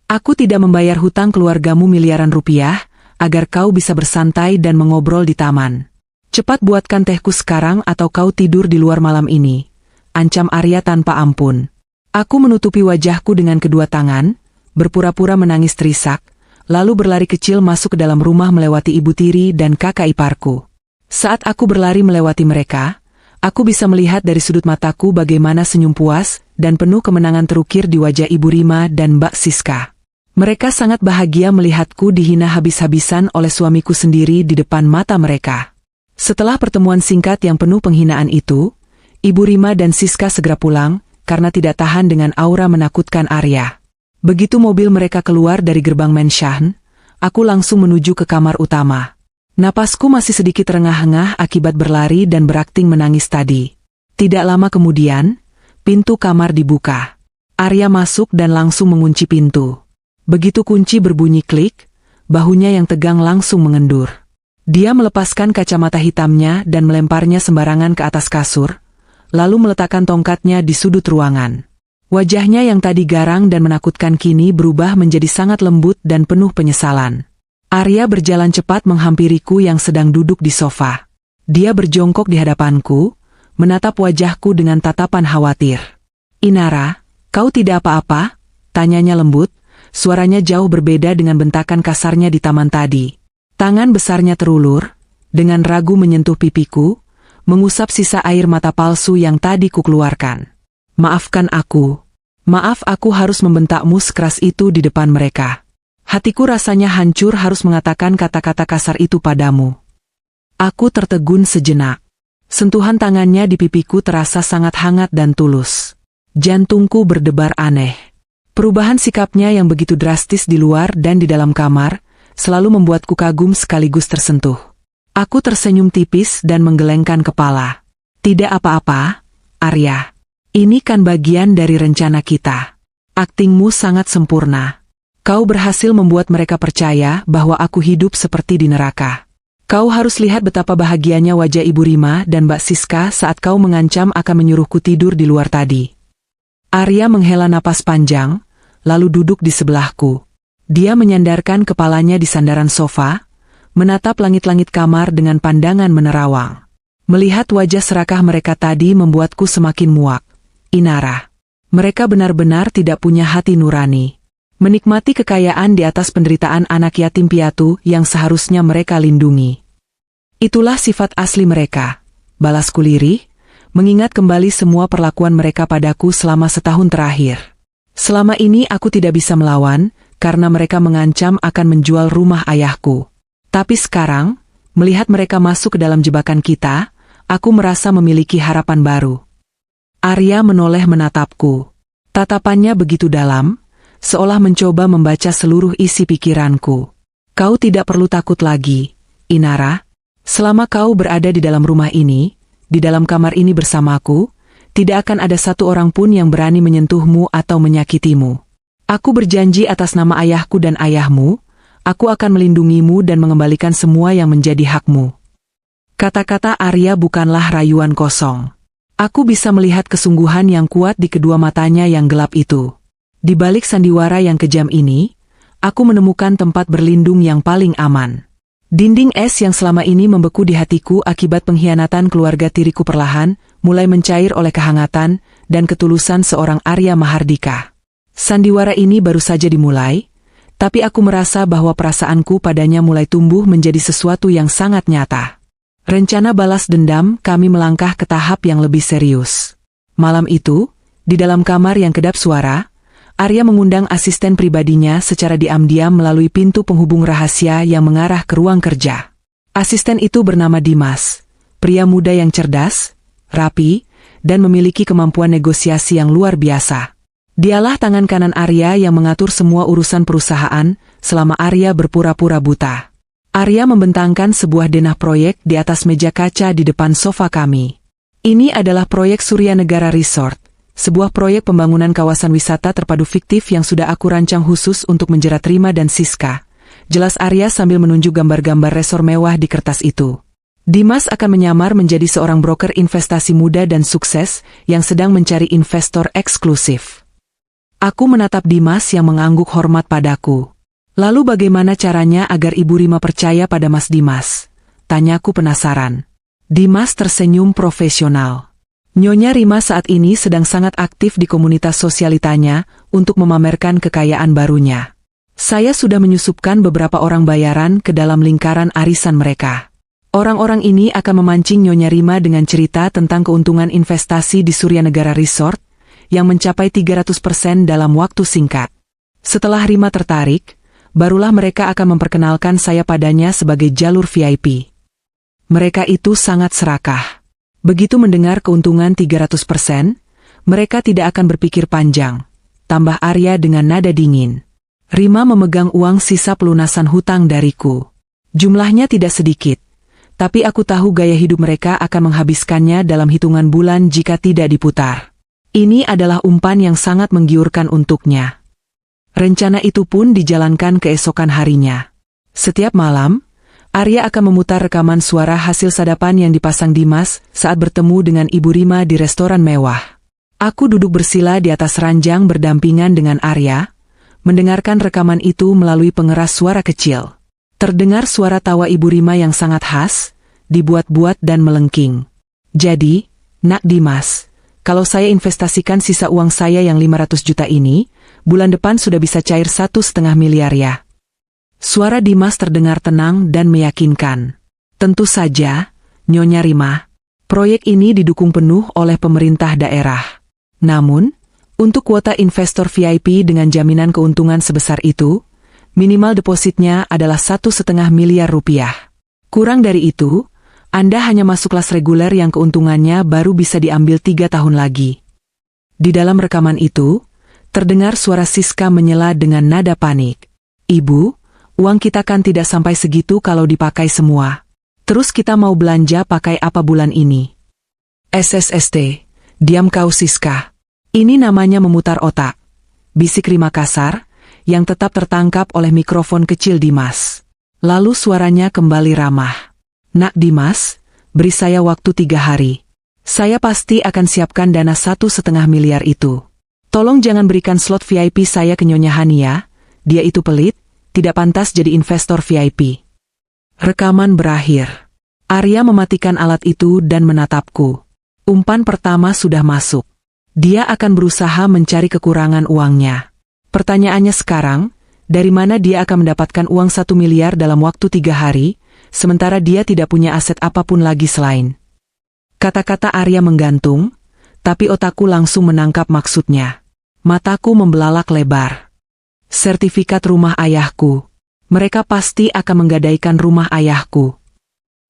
Aku tidak membayar hutang keluargamu miliaran rupiah, agar kau bisa bersantai dan mengobrol di taman. Cepat buatkan tehku sekarang atau kau tidur di luar malam ini. Ancam Arya tanpa ampun. Aku menutupi wajahku dengan kedua tangan, berpura-pura menangis terisak, lalu berlari kecil masuk ke dalam rumah melewati ibu tiri dan kakak iparku. Saat aku berlari melewati mereka, aku bisa melihat dari sudut mataku bagaimana senyum puas dan penuh kemenangan terukir di wajah Ibu Rima dan Mbak Siska. Mereka sangat bahagia melihatku dihina habis-habisan oleh suamiku sendiri di depan mata mereka. Setelah pertemuan singkat yang penuh penghinaan itu, Ibu Rima dan Siska segera pulang, karena tidak tahan dengan aura menakutkan Arya. Begitu mobil mereka keluar dari gerbang Menshan, aku langsung menuju ke kamar utama. Napasku masih sedikit terengah-engah akibat berlari dan berakting menangis tadi. Tidak lama kemudian, pintu kamar dibuka. Arya masuk dan langsung mengunci pintu. Begitu kunci berbunyi klik, bahunya yang tegang langsung mengendur. Dia melepaskan kacamata hitamnya dan melemparnya sembarangan ke atas kasur, lalu meletakkan tongkatnya di sudut ruangan. Wajahnya yang tadi garang dan menakutkan kini berubah menjadi sangat lembut dan penuh penyesalan. Arya berjalan cepat menghampiriku yang sedang duduk di sofa. Dia berjongkok di hadapanku, menatap wajahku dengan tatapan khawatir. Inara, kau tidak apa-apa? Tanyanya lembut, suaranya jauh berbeda dengan bentakan kasarnya di taman tadi. Tangan besarnya terulur, dengan ragu menyentuh pipiku, mengusap sisa air mata palsu yang tadi kukeluarkan. Maafkan aku. Maaf aku harus membentakmu sekeras itu di depan mereka. Hatiku rasanya hancur harus mengatakan kata-kata kasar itu padamu. Aku tertegun sejenak. Sentuhan tangannya di pipiku terasa sangat hangat dan tulus. Jantungku berdebar aneh. Perubahan sikapnya yang begitu drastis di luar dan di dalam kamar, selalu membuatku kagum sekaligus tersentuh. Aku tersenyum tipis dan menggelengkan kepala. Tidak apa-apa, Arya. Ini kan bagian dari rencana kita. Aktingmu sangat sempurna. Kau berhasil membuat mereka percaya bahwa aku hidup seperti di neraka. Kau harus lihat betapa bahagianya wajah Ibu Rima dan Mbak Siska saat kau mengancam akan menyuruhku tidur di luar tadi. Arya menghela napas panjang, lalu duduk di sebelahku. Dia menyandarkan kepalanya di sandaran sofa, menatap langit-langit kamar dengan pandangan menerawang. Melihat wajah serakah mereka tadi membuatku semakin muak. Inara. Mereka benar-benar tidak punya hati nurani. Menikmati kekayaan di atas penderitaan anak yatim piatu yang seharusnya mereka lindungi. Itulah sifat asli mereka. Balasku lirih, mengingat kembali semua perlakuan mereka padaku selama setahun terakhir. Selama ini aku tidak bisa melawan, karena mereka mengancam akan menjual rumah ayahku. Tapi sekarang, melihat mereka masuk ke dalam jebakan kita, aku merasa memiliki harapan baru. Arya menoleh menatapku. Tatapannya begitu dalam, seolah mencoba membaca seluruh isi pikiranku. Kau tidak perlu takut lagi, Inara. Selama kau berada di dalam rumah ini, di dalam kamar ini bersamaku, tidak akan ada satu orang pun yang berani menyentuhmu atau menyakitimu. Aku berjanji atas nama ayahku dan ayahmu, aku akan melindungimu dan mengembalikan semua yang menjadi hakmu. Kata-kata Arya bukanlah rayuan kosong. Aku bisa melihat kesungguhan yang kuat di kedua matanya yang gelap itu. Di balik sandiwara yang kejam ini, aku menemukan tempat berlindung yang paling aman. Dinding es yang selama ini membeku di hatiku akibat pengkhianatan keluarga tiriku perlahan, mulai mencair oleh kehangatan dan ketulusan seorang Arya Mahardika. Sandiwara ini baru saja dimulai, tapi aku merasa bahwa perasaanku padanya mulai tumbuh menjadi sesuatu yang sangat nyata. Rencana balas dendam kami melangkah ke tahap yang lebih serius. Malam itu, Di dalam kamar yang kedap suara, Arya mengundang asisten pribadinya secara diam-diam melalui pintu penghubung rahasia yang mengarah ke ruang kerja. Asisten itu bernama Dimas, pria muda yang cerdas, rapi, dan memiliki kemampuan negosiasi yang luar biasa. Dialah tangan kanan Arya yang mengatur semua urusan perusahaan selama Arya berpura-pura buta. Arya membentangkan sebuah denah proyek di atas meja kaca di depan sofa kami. Ini adalah proyek Surya Negara Resort. Sebuah proyek pembangunan kawasan wisata terpadu fiktif yang sudah aku rancang khusus untuk menjerat Rima dan Siska. Jelas Arya sambil menunjuk gambar-gambar resor mewah di kertas itu. Dimas akan menyamar menjadi seorang broker investasi muda dan sukses yang sedang mencari investor eksklusif. Aku menatap Dimas yang mengangguk hormat padaku. Lalu bagaimana caranya agar Ibu Rima percaya pada Mas Dimas? Tanyaku penasaran. Dimas tersenyum profesional. Nyonya Rima saat ini sedang sangat aktif di komunitas sosialitanya untuk memamerkan kekayaan barunya. Saya sudah menyusupkan beberapa orang bayaran ke dalam lingkaran arisan mereka. Orang-orang ini akan memancing Nyonya Rima dengan cerita tentang keuntungan investasi di Surya Negara Resort yang mencapai 300% dalam waktu singkat. Setelah Rima tertarik, barulah mereka akan memperkenalkan saya padanya sebagai jalur VIP. Mereka itu sangat serakah. Begitu mendengar keuntungan 300%, mereka tidak akan berpikir panjang, tambah Arya dengan nada dingin. Rima memegang uang sisa pelunasan hutang dariku. Jumlahnya tidak sedikit, tapi aku tahu gaya hidup mereka akan menghabiskannya dalam hitungan bulan jika tidak diputar. Ini adalah umpan yang sangat menggiurkan untuknya. Rencana itu pun dijalankan keesokan harinya. Setiap malam, Arya akan memutar rekaman suara hasil sadapan yang dipasang Dimas saat bertemu dengan Ibu Rima di restoran mewah. Aku duduk bersila di atas ranjang berdampingan dengan Arya, mendengarkan rekaman itu melalui pengeras suara kecil. Terdengar suara tawa Ibu Rima yang sangat khas, dibuat-buat dan melengking. Jadi, Nak Dimas, kalau saya investasikan sisa uang saya yang 500 juta ini, bulan depan sudah bisa cair 1,5 miliar ya. Suara Dimas terdengar tenang dan meyakinkan. Tentu saja, Nyonya Rima, proyek ini didukung penuh oleh pemerintah daerah. Namun, untuk kuota investor VIP dengan jaminan keuntungan sebesar itu, minimal depositnya adalah 1,5 miliar rupiah. Kurang dari itu, Anda hanya masuk kelas reguler yang keuntungannya baru bisa diambil 3 tahun lagi. Di dalam rekaman itu, terdengar suara Siska menyela dengan nada panik. Ibu, uang kita kan tidak sampai segitu kalau dipakai semua. Terus kita mau belanja pakai apa bulan ini? SSST, diam kau Siska. Ini namanya memutar otak. Bisik Rima kasar, yang tetap tertangkap oleh mikrofon kecil Dimas. Lalu suaranya kembali ramah. Nak Dimas, beri saya waktu 3 hari. Saya pasti akan siapkan dana 1,5 miliar itu. Tolong jangan berikan slot VIP saya ke Nyonya Hania, dia itu pelit. Tidak pantas jadi investor VIP. Rekaman berakhir. Arya mematikan alat itu dan menatapku. Umpan pertama sudah masuk. Dia akan berusaha mencari kekurangan uangnya. Pertanyaannya sekarang, dari mana dia akan mendapatkan uang 1 miliar dalam waktu 3 hari, sementara dia tidak punya aset apapun lagi selain. Kata-kata Arya menggantung, tapi otakku langsung menangkap maksudnya. Mataku membelalak lebar. Sertifikat rumah ayahku. Mereka pasti akan menggadaikan rumah ayahku.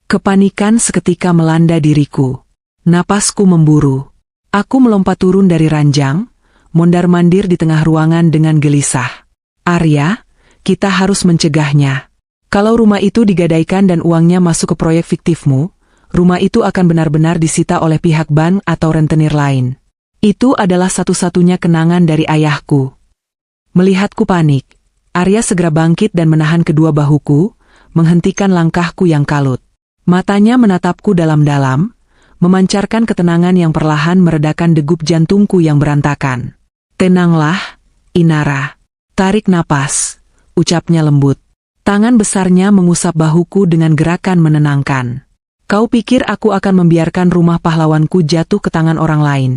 Kepanikan seketika melanda diriku. Napasku memburu. Aku melompat turun dari ranjang, mondar-mandir di tengah ruangan dengan gelisah. Arya, kita harus mencegahnya. Kalau rumah itu digadaikan dan uangnya masuk ke proyek fiktifmu, rumah itu akan benar-benar disita oleh pihak bank atau rentenir lain. Itu adalah satu-satunya kenangan dari ayahku. Melihatku panik, Arya segera bangkit dan menahan kedua bahuku, menghentikan langkahku yang kalut. Matanya menatapku dalam-dalam, memancarkan ketenangan yang perlahan meredakan degup jantungku yang berantakan. Tenanglah, Inara. Tarik napas, ucapnya lembut. Tangan besarnya mengusap bahuku dengan gerakan menenangkan. Kau pikir aku akan membiarkan rumah pahlawanku jatuh ke tangan orang lain?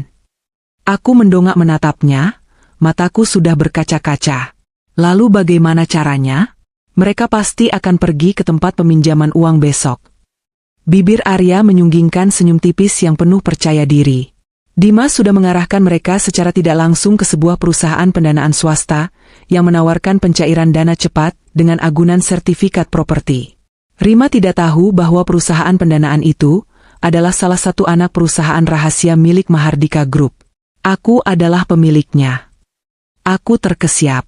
Aku mendongak menatapnya. Mataku sudah berkaca-kaca. Lalu bagaimana caranya? Mereka pasti akan pergi ke tempat peminjaman uang besok. Bibir Arya menyunggingkan senyum tipis yang penuh percaya diri. Dimas sudah mengarahkan mereka secara tidak langsung ke sebuah perusahaan pendanaan swasta yang menawarkan pencairan dana cepat dengan agunan sertifikat properti. Rima tidak tahu bahwa perusahaan pendanaan itu adalah salah satu anak perusahaan rahasia milik Mahardika Group. Aku adalah pemiliknya. Aku terkesiap.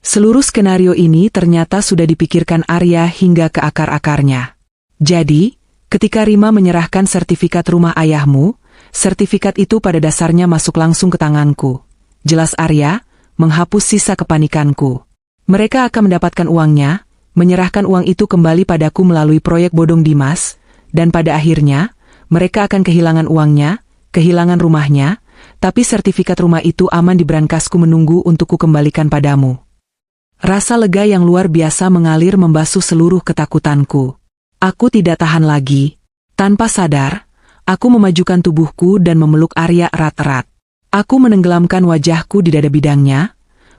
Seluruh skenario ini ternyata sudah dipikirkan Arya hingga ke akar-akarnya. Jadi, ketika Rima menyerahkan sertifikat rumah ayahmu, sertifikat itu pada dasarnya masuk langsung ke tanganku. Jelas Arya, menghapus sisa kepanikanku. Mereka akan mendapatkan uangnya, menyerahkan uang itu kembali padaku melalui proyek bodong Dimas, dan pada akhirnya, mereka akan kehilangan uangnya, kehilangan rumahnya, tapi sertifikat rumah itu aman di brankasku menunggu untuk kukembalikan padamu. Rasa lega yang luar biasa mengalir membasuh seluruh ketakutanku. Aku tidak tahan lagi. Tanpa sadar, aku memajukan tubuhku dan memeluk Arya erat-erat. Aku menenggelamkan wajahku di dada bidangnya,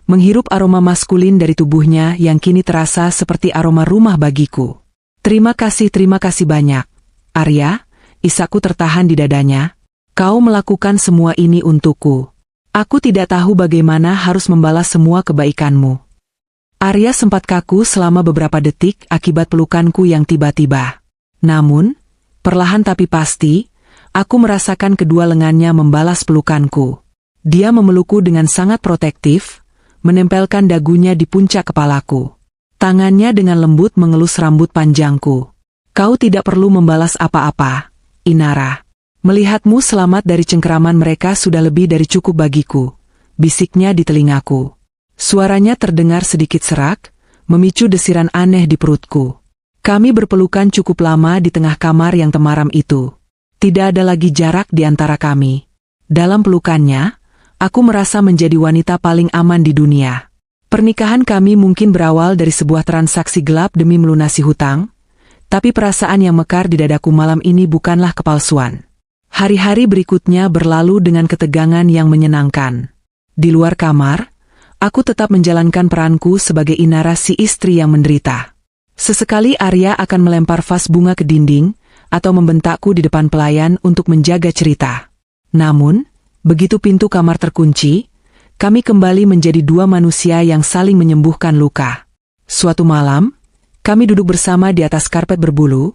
menghirup aroma maskulin dari tubuhnya yang kini terasa seperti aroma rumah bagiku. Terima kasih banyak. Arya, isaku tertahan di dadanya. Kau melakukan semua ini untukku. Aku tidak tahu bagaimana harus membalas semua kebaikanmu. Arya sempat kaku selama beberapa detik akibat pelukanku yang tiba-tiba. Namun, perlahan tapi pasti, aku merasakan kedua lengannya membalas pelukanku. Dia memelukku dengan sangat protektif, menempelkan dagunya di puncak kepalaku. Tangannya dengan lembut mengelus rambut panjangku. Kau tidak perlu membalas apa-apa, Inara. Melihatmu selamat dari cengkeraman mereka sudah lebih dari cukup bagiku, bisiknya di telingaku. Suaranya terdengar sedikit serak, memicu desiran aneh di perutku. Kami berpelukan cukup lama di tengah kamar yang temaram itu. Tidak ada lagi jarak di antara kami. Dalam pelukannya, aku merasa menjadi wanita paling aman di dunia. Pernikahan kami mungkin berawal dari sebuah transaksi gelap demi melunasi hutang, tapi perasaan yang mekar di dadaku malam ini bukanlah kepalsuan. Hari-hari berikutnya berlalu dengan ketegangan yang menyenangkan. Di luar kamar, aku tetap menjalankan peranku sebagai Inara si istri yang menderita. Sesekali Arya akan melempar vas bunga ke dinding, atau membentakku di depan pelayan untuk menjaga cerita. Namun, begitu pintu kamar terkunci, kami kembali menjadi dua manusia yang saling menyembuhkan luka. Suatu malam, kami duduk bersama di atas karpet berbulu,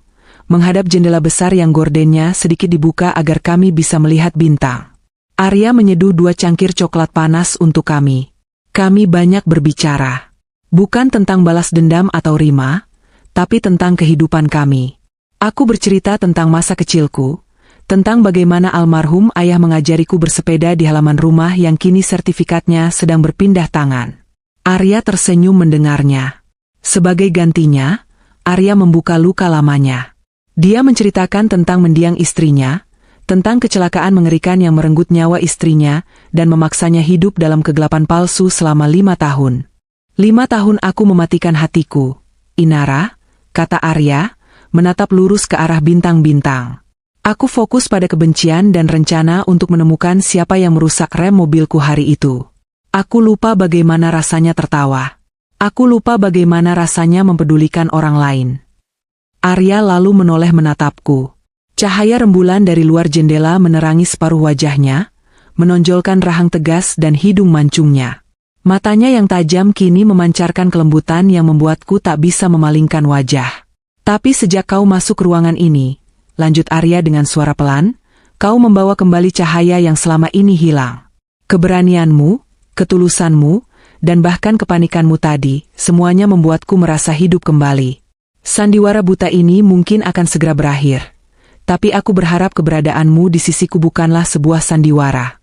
menghadap jendela besar yang gordennya sedikit dibuka agar kami bisa melihat bintang. Arya menyeduh 2 cangkir coklat panas untuk kami. Kami banyak berbicara. Bukan tentang balas dendam atau Rima, tapi tentang kehidupan kami. Aku bercerita tentang masa kecilku, tentang bagaimana almarhum ayah mengajariku bersepeda di halaman rumah yang kini sertifikatnya sedang berpindah tangan. Arya tersenyum mendengarnya. Sebagai gantinya, Arya membuka luka lamanya. Dia menceritakan tentang mendiang istrinya, tentang kecelakaan mengerikan yang merenggut nyawa istrinya dan memaksanya hidup dalam kegelapan palsu selama 5 tahun. 5 tahun aku mematikan hatiku, Inara, kata Arya, menatap lurus ke arah bintang-bintang. Aku fokus pada kebencian dan rencana untuk menemukan siapa yang merusak rem mobilku hari itu. Aku lupa bagaimana rasanya tertawa. Aku lupa bagaimana rasanya mempedulikan orang lain. Arya lalu menoleh menatapku. Cahaya rembulan dari luar jendela menerangi separuh wajahnya, menonjolkan rahang tegas dan hidung mancungnya. Matanya yang tajam kini memancarkan kelembutan yang membuatku tak bisa memalingkan wajah. Tapi sejak kau masuk ruangan ini, lanjut Arya dengan suara pelan, kau membawa kembali cahaya yang selama ini hilang. Keberanianmu, ketulusanmu, dan bahkan kepanikanmu tadi, semuanya membuatku merasa hidup kembali. Sandiwara buta ini mungkin akan segera berakhir. Tapi aku berharap keberadaanmu di sisiku bukanlah sebuah sandiwara.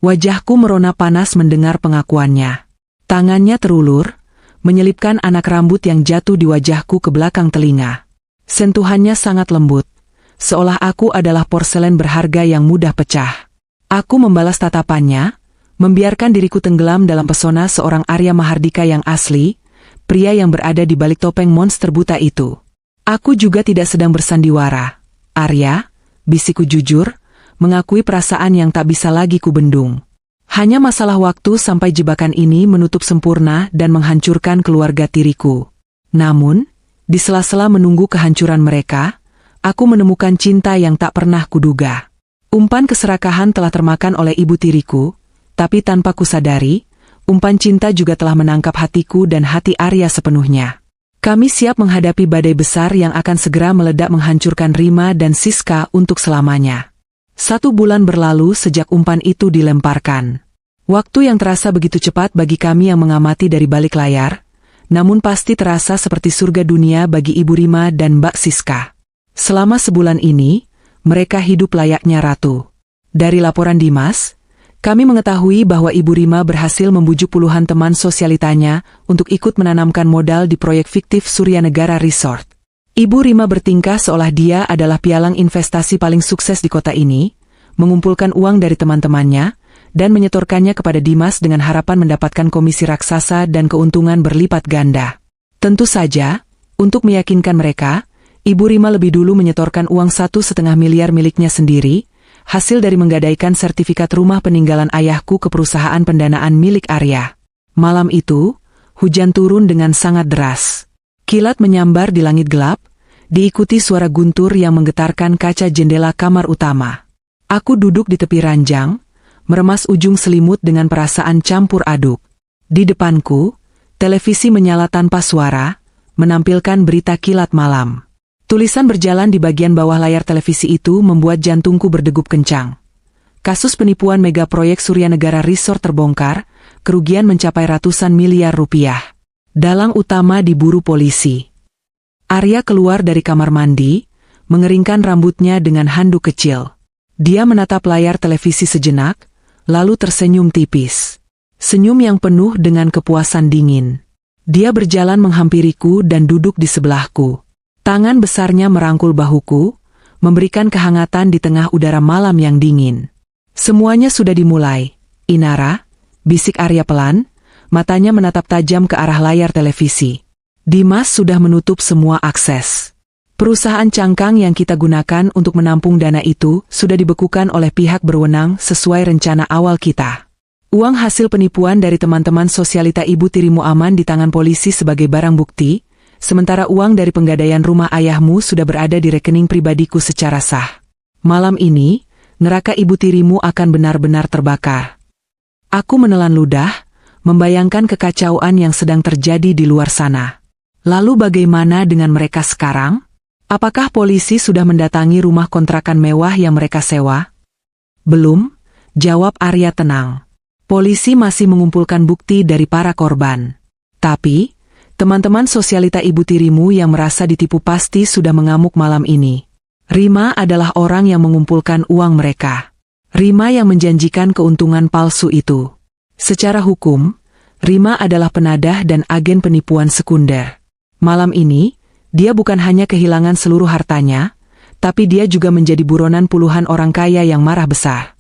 Wajahku merona panas mendengar pengakuannya. Tangannya terulur, menyelipkan anak rambut yang jatuh di wajahku ke belakang telinga. Sentuhannya sangat lembut, seolah aku adalah porselen berharga yang mudah pecah. Aku membalas tatapannya, membiarkan diriku tenggelam dalam pesona seorang Arya Mahardika yang asli, pria yang berada di balik topeng monster buta itu. Aku juga tidak sedang bersandiwara. Arya, bisikku jujur, mengakui perasaan yang tak bisa lagi kubendung. Hanya masalah waktu sampai jebakan ini menutup sempurna dan menghancurkan keluarga tiriku. Namun, di sela-sela menunggu kehancuran mereka, aku menemukan cinta yang tak pernah kuduga. Umpan keserakahan telah termakan oleh ibu tiriku, tapi tanpa kusadari, umpan cinta juga telah menangkap hatiku dan hati Arya sepenuhnya. Kami siap menghadapi badai besar yang akan segera meledak menghancurkan Rima dan Siska untuk selamanya. 1 bulan berlalu sejak umpan itu dilemparkan. Waktu yang terasa begitu cepat bagi kami yang mengamati dari balik layar, namun pasti terasa seperti surga dunia bagi Ibu Rima dan Mbak Siska. Selama sebulan ini, mereka hidup layaknya ratu. Dari laporan Dimas, kami mengetahui bahwa Ibu Rima berhasil membujuk puluhan teman sosialitanya untuk ikut menanamkan modal di proyek fiktif Surya Negara Resort. Ibu Rima bertingkah seolah dia adalah pialang investasi paling sukses di kota ini, mengumpulkan uang dari teman-temannya, dan menyetorkannya kepada Dimas dengan harapan mendapatkan komisi raksasa dan keuntungan berlipat ganda. Tentu saja, untuk meyakinkan mereka, Ibu Rima lebih dulu menyetorkan uang 1,5 miliar miliknya sendiri, hasil dari menggadaikan sertifikat rumah peninggalan ayahku ke perusahaan pendanaan milik Arya. Malam itu, hujan turun dengan sangat deras. Kilat menyambar di langit gelap, diikuti suara guntur yang menggetarkan kaca jendela kamar utama. Aku duduk di tepi ranjang, meremas ujung selimut dengan perasaan campur aduk. Di depanku, televisi menyala tanpa suara, menampilkan berita kilat malam. Tulisan berjalan di bagian bawah layar televisi itu membuat jantungku berdegup kencang. Kasus penipuan mega proyek Surya Negara Resort terbongkar, kerugian mencapai ratusan miliar rupiah. Dalang utama diburu polisi. Arya keluar dari kamar mandi, mengeringkan rambutnya dengan handuk kecil. Dia menatap layar televisi sejenak, lalu tersenyum tipis. Senyum yang penuh dengan kepuasan dingin. Dia berjalan menghampiriku dan duduk di sebelahku. Tangan besarnya merangkul bahuku, memberikan kehangatan di tengah udara malam yang dingin. Semuanya sudah dimulai, Inara, bisik Arya pelan, matanya menatap tajam ke arah layar televisi. Dimas sudah menutup semua akses. Perusahaan cangkang yang kita gunakan untuk menampung dana itu sudah dibekukan oleh pihak berwenang sesuai rencana awal kita. Uang hasil penipuan dari teman-teman sosialita Ibu Tirimu aman di tangan polisi sebagai barang bukti, sementara uang dari penggadaian rumah ayahmu sudah berada di rekening pribadiku secara sah. Malam ini, neraka Ibu Tirimu akan benar-benar terbakar. Aku menelan ludah, membayangkan kekacauan yang sedang terjadi di luar sana. Lalu bagaimana dengan mereka sekarang? Apakah polisi sudah mendatangi rumah kontrakan mewah yang mereka sewa? Belum, jawab Arya tenang. Polisi masih mengumpulkan bukti dari para korban. Tapi, teman-teman sosialita Ibu Tirimu yang merasa ditipu pasti sudah mengamuk malam ini. Rima adalah orang yang mengumpulkan uang mereka. Rima yang menjanjikan keuntungan palsu itu. Secara hukum, Rima adalah penadah dan agen penipuan sekunder. Malam ini, dia bukan hanya kehilangan seluruh hartanya, tapi dia juga menjadi buronan puluhan orang kaya yang marah besar.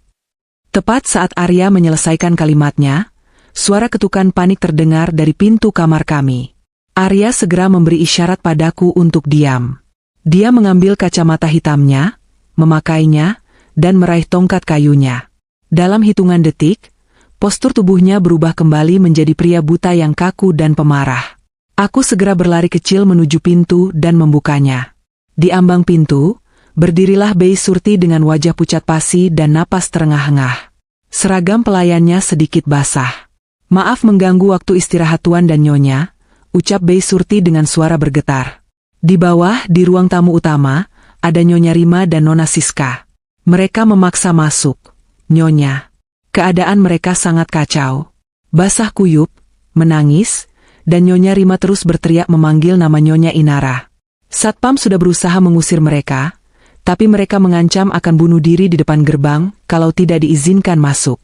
Tepat saat Arya menyelesaikan kalimatnya, suara ketukan panik terdengar dari pintu kamar kami. Arya segera memberi isyarat padaku untuk diam. Dia mengambil kacamata hitamnya, memakainya, dan meraih tongkat kayunya. Dalam hitungan detik, postur tubuhnya berubah kembali menjadi pria buta yang kaku dan pemarah. Aku segera berlari kecil menuju pintu dan membukanya. Di ambang pintu, berdirilah Bei Surti dengan wajah pucat pasi dan napas terengah-engah. Seragam pelayannya sedikit basah. "Maaf mengganggu waktu istirahat Tuan dan Nyonya," ucap Bei Surti dengan suara bergetar. Di bawah, di ruang tamu utama, ada Nyonya Rima dan Nona Siska. Mereka memaksa masuk. "Nyonya." Keadaan mereka sangat kacau. Basah kuyup, menangis, dan Nyonya Rima terus berteriak memanggil nama Nyonya Inara. Satpam sudah berusaha mengusir mereka, tapi mereka mengancam akan bunuh diri di depan gerbang kalau tidak diizinkan masuk.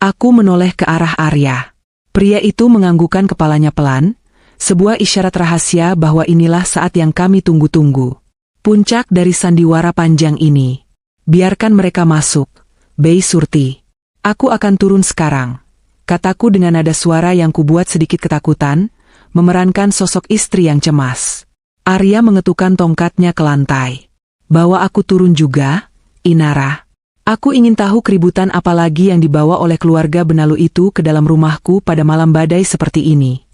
Aku menoleh ke arah Arya. Pria itu menganggukkan kepalanya pelan, sebuah isyarat rahasia bahwa inilah saat yang kami tunggu-tunggu. Puncak dari sandiwara panjang ini. Biarkan mereka masuk, Bei Surti. Aku akan turun sekarang, kataku dengan nada suara yang kubuat sedikit ketakutan, memerankan sosok istri yang cemas. Arya mengetukkan tongkatnya ke lantai. "Bawa aku turun juga, Inara. Aku ingin tahu keributan apa lagi yang dibawa oleh keluarga Benalu itu ke dalam rumahku pada malam badai seperti ini."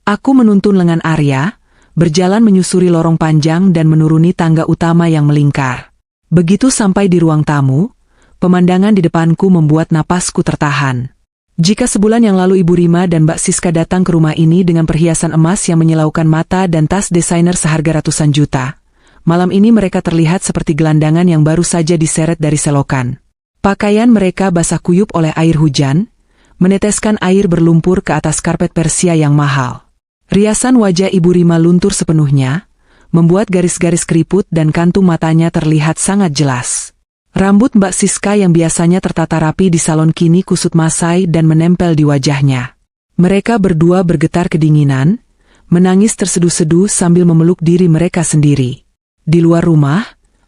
Aku menuntun lengan Arya, berjalan menyusuri lorong panjang dan menuruni tangga utama yang melingkar. Begitu sampai di ruang tamu, pemandangan di depanku membuat napasku tertahan. Jika sebulan yang lalu Ibu Rima dan Mbak Siska datang ke rumah ini dengan perhiasan emas yang menyilaukan mata dan tas desainer seharga ratusan juta, malam ini mereka terlihat seperti gelandangan yang baru saja diseret dari selokan. Pakaian mereka basah kuyup oleh air hujan, meneteskan air berlumpur ke atas karpet Persia yang mahal. Riasan wajah Ibu Rima luntur sepenuhnya, membuat garis-garis keriput dan kantung matanya terlihat sangat jelas. Rambut Mbak Siska yang biasanya tertata rapi di salon kini kusut masai dan menempel di wajahnya. Mereka berdua bergetar kedinginan, menangis terseduh-seduh sambil memeluk diri mereka sendiri. Di luar rumah,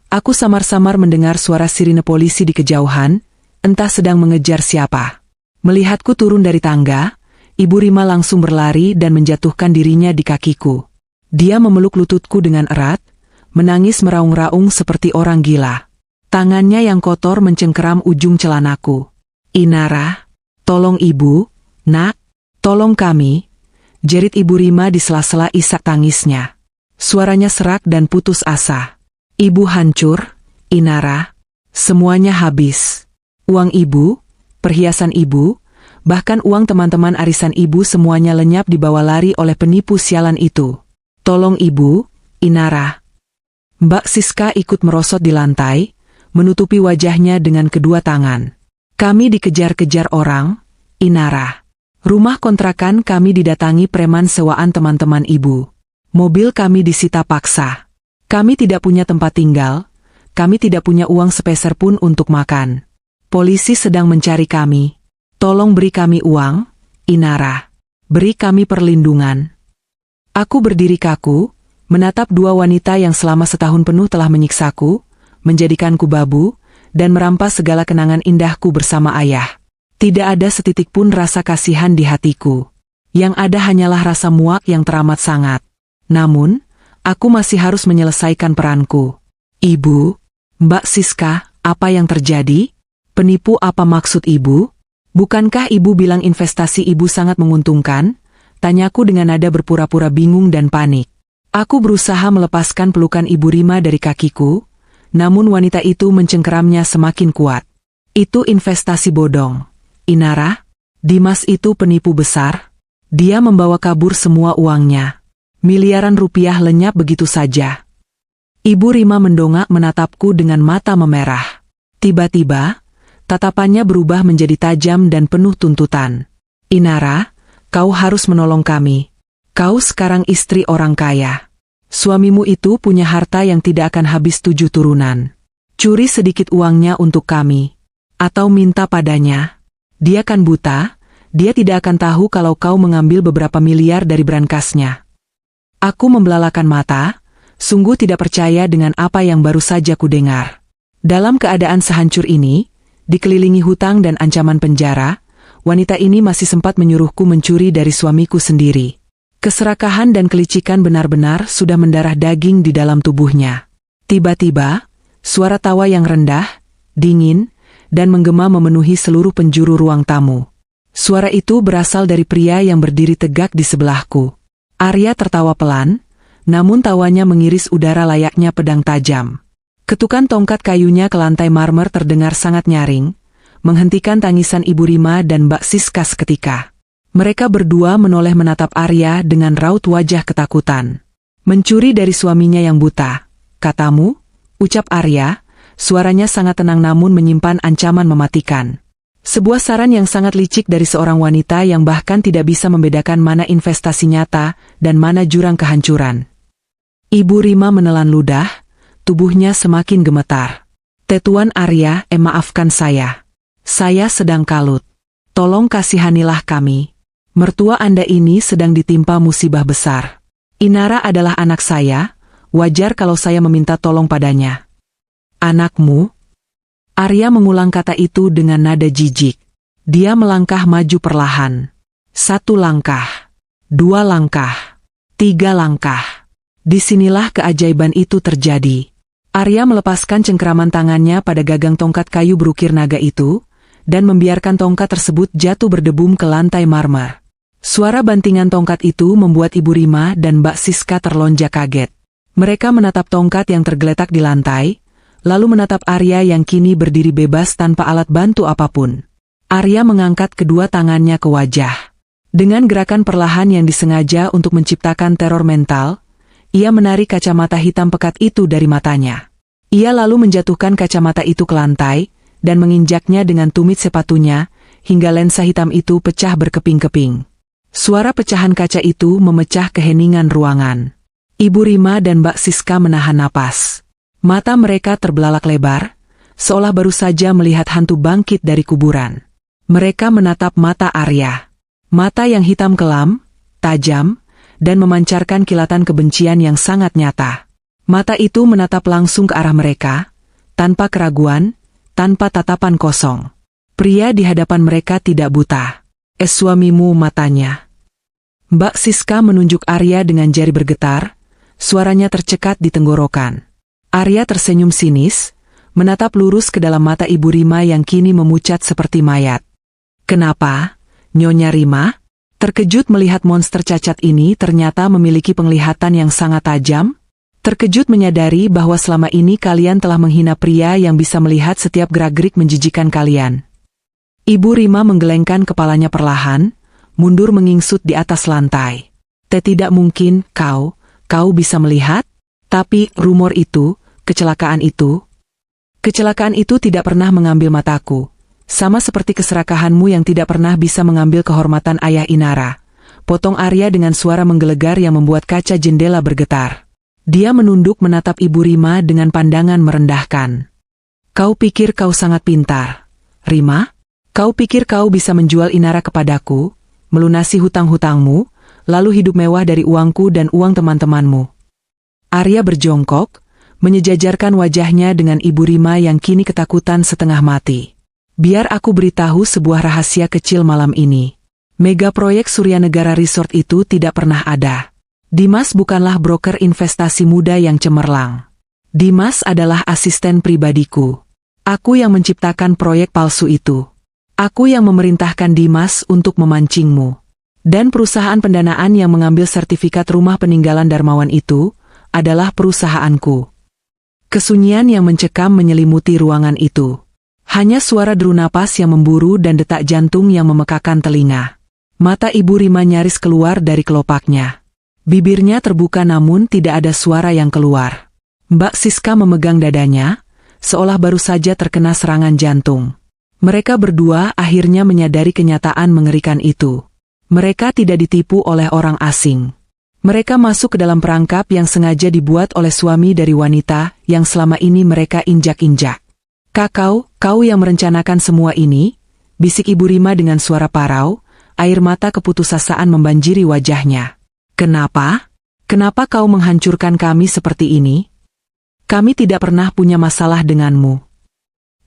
aku samar-samar mendengar suara sirine polisi di kejauhan, entah sedang mengejar siapa. Melihatku turun dari tangga, Ibu Rima langsung berlari dan menjatuhkan dirinya di kakiku. Dia memeluk lututku dengan erat, menangis meraung-raung seperti orang gila. Tangannya yang kotor mencengkeram ujung celanaku. "Inara, tolong ibu, nak, tolong kami," jerit Ibu Rima di sela-sela isak tangisnya. Suaranya serak dan putus asa. "Ibu hancur, Inara. Semuanya habis. Uang ibu, perhiasan ibu, bahkan uang teman-teman arisan ibu semuanya lenyap dibawa lari oleh penipu sialan itu. Tolong ibu, Inara." Mbak Siska ikut merosot di lantai, menutupi wajahnya dengan kedua tangan. "Kami dikejar-kejar orang, Inara. Rumah kontrakan kami didatangi preman sewaan teman-teman ibu. Mobil kami disita paksa. Kami tidak punya tempat tinggal, kami tidak punya uang sepeser pun untuk makan. Polisi sedang mencari kami. Tolong beri kami uang, Inara. Beri kami perlindungan." Aku berdiri kaku, menatap dua wanita yang selama setahun penuh telah menyiksaku, menjadikanku babu, dan merampas segala kenangan indahku bersama ayah. Tidak ada setitik pun rasa kasihan di hatiku. Yang ada hanyalah rasa muak yang teramat sangat. Namun, aku masih harus menyelesaikan peranku. "Ibu, Mbak Siska, apa yang terjadi? Penipu apa maksud ibu? Bukankah ibu bilang investasi ibu sangat menguntungkan?" Tanyaku dengan nada berpura-pura bingung dan panik. Aku berusaha melepaskan pelukan Ibu Rima dari kakiku, namun wanita itu mencengkeramnya semakin kuat. "Itu investasi bodong, Inara. Dimas itu penipu besar. Dia membawa kabur semua uangnya. Miliaran rupiah lenyap begitu saja." Ibu Rima mendongak menatapku dengan mata memerah. Tiba-tiba, tatapannya berubah menjadi tajam dan penuh tuntutan. "Inara, kau harus menolong kami. Kau sekarang istri orang kaya. Suamimu itu punya harta yang tidak akan habis 7 turunan. Curi sedikit uangnya untuk kami. Atau minta padanya. Dia kan buta, dia tidak akan tahu kalau kau mengambil beberapa miliar dari brankasnya." Aku membelalakan mata, sungguh tidak percaya dengan apa yang baru saja kudengar. Dalam keadaan sehancur ini, dikelilingi hutang dan ancaman penjara, wanita ini masih sempat menyuruhku mencuri dari suamiku sendiri. Keserakahan dan kelicikan benar-benar sudah mendarah daging di dalam tubuhnya. Tiba-tiba, suara tawa yang rendah, dingin, dan menggema memenuhi seluruh penjuru ruang tamu. Suara itu berasal dari pria yang berdiri tegak di sebelahku. Arya tertawa pelan, namun tawanya mengiris udara layaknya pedang tajam. Ketukan tongkat kayunya ke lantai marmer terdengar sangat nyaring, menghentikan tangisan Ibu Rima dan Mbak Siska seketika. Mereka berdua menoleh menatap Arya dengan raut wajah ketakutan. "Mencuri dari suaminya yang buta, katamu?" ucap Arya, suaranya sangat tenang namun menyimpan ancaman mematikan. Sebuah saran yang sangat licik dari seorang wanita yang bahkan tidak bisa membedakan mana investasi nyata dan mana jurang kehancuran. Ibu Rima menelan ludah, tubuhnya semakin gemetar. "Tetuan Arya, maafkan saya. Saya sedang kalut. Tolong kasihanilah kami. Mertua Anda ini sedang ditimpa musibah besar. Inara adalah anak saya, wajar kalau saya meminta tolong padanya." "Anakmu?" Arya mengulang kata itu dengan nada jijik. Dia melangkah maju perlahan. 1 langkah, 2 langkah, 3 langkah. Disinilah keajaiban itu terjadi. Arya melepaskan cengkeraman tangannya pada gagang tongkat kayu berukir naga itu, dan membiarkan tongkat tersebut jatuh berdebum ke lantai marmer. Suara bantingan tongkat itu membuat Ibu Rima dan Mbak Siska terlonjak kaget. Mereka menatap tongkat yang tergeletak di lantai, lalu menatap Arya yang kini berdiri bebas tanpa alat bantu apapun. Arya mengangkat kedua tangannya ke wajah. Dengan gerakan perlahan yang disengaja untuk menciptakan teror mental, ia menarik kacamata hitam pekat itu dari matanya. Ia lalu menjatuhkan kacamata itu ke lantai, dan menginjaknya dengan tumit sepatunya, hingga lensa hitam itu pecah berkeping-keping. Suara pecahan kaca itu memecah keheningan ruangan. Ibu Rima dan Mbak Siska menahan napas. Mata mereka terbelalak lebar, seolah baru saja melihat hantu bangkit dari kuburan. Mereka menatap mata Arya. Mata yang hitam kelam, tajam, dan memancarkan kilatan kebencian yang sangat nyata. Mata itu menatap langsung ke arah mereka, tanpa keraguan, tanpa tatapan kosong. Pria di hadapan mereka tidak buta. Suamimu matanya. Mbak Siska menunjuk Arya dengan jari bergetar, suaranya tercekat di tenggorokan. Arya tersenyum sinis, menatap lurus ke dalam mata Ibu Rima yang kini memucat seperti mayat. Kenapa, Nyonya Rima? Terkejut melihat monster cacat ini ternyata memiliki penglihatan yang sangat tajam? Terkejut menyadari bahwa selama ini kalian telah menghina pria yang bisa melihat setiap gerak-gerik menjijikan kalian. Ibu Rima menggelengkan kepalanya perlahan, mundur mengingsut di atas lantai. Tidak mungkin kau bisa melihat? Tapi rumor itu, kecelakaan itu tidak pernah mengambil mataku. Sama seperti keserakahanmu yang tidak pernah bisa mengambil kehormatan ayah Inara. Potong Arya dengan suara menggelegar yang membuat kaca jendela bergetar. Dia menunduk menatap Ibu Rima dengan pandangan merendahkan. Kau pikir kau sangat pintar, Rima? Kau pikir kau bisa menjual Inara kepadaku, melunasi hutang-hutangmu, lalu hidup mewah dari uangku dan uang teman-temanmu. Arya berjongkok, menyejajarkan wajahnya dengan Ibu Rima yang kini ketakutan setengah mati. Biar aku beritahu sebuah rahasia kecil malam ini. Mega proyek Surya Negara Resort itu tidak pernah ada. Dimas bukanlah broker investasi muda yang cemerlang. Dimas adalah asisten pribadiku. Aku yang menciptakan proyek palsu itu. Aku yang memerintahkan Dimas untuk memancingmu. Dan perusahaan pendanaan yang mengambil sertifikat rumah peninggalan Darmawan itu adalah perusahaanku. Kesunyian yang mencekam menyelimuti ruangan itu. Hanya suara deru napas yang memburu dan detak jantung yang memekakan telinga. Mata Ibu Rima nyaris keluar dari kelopaknya. Bibirnya terbuka namun tidak ada suara yang keluar. Mbak Siska memegang dadanya, seolah baru saja terkena serangan jantung. Mereka berdua akhirnya menyadari kenyataan mengerikan itu. Mereka tidak ditipu oleh orang asing. Mereka masuk ke dalam perangkap yang sengaja dibuat oleh suami dari wanita yang selama ini mereka injak-injak. Kau yang merencanakan semua ini, bisik Ibu Rima dengan suara parau, air mata keputusasaan membanjiri wajahnya. Kenapa? Kenapa kau menghancurkan kami seperti ini? Kami tidak pernah punya masalah denganmu.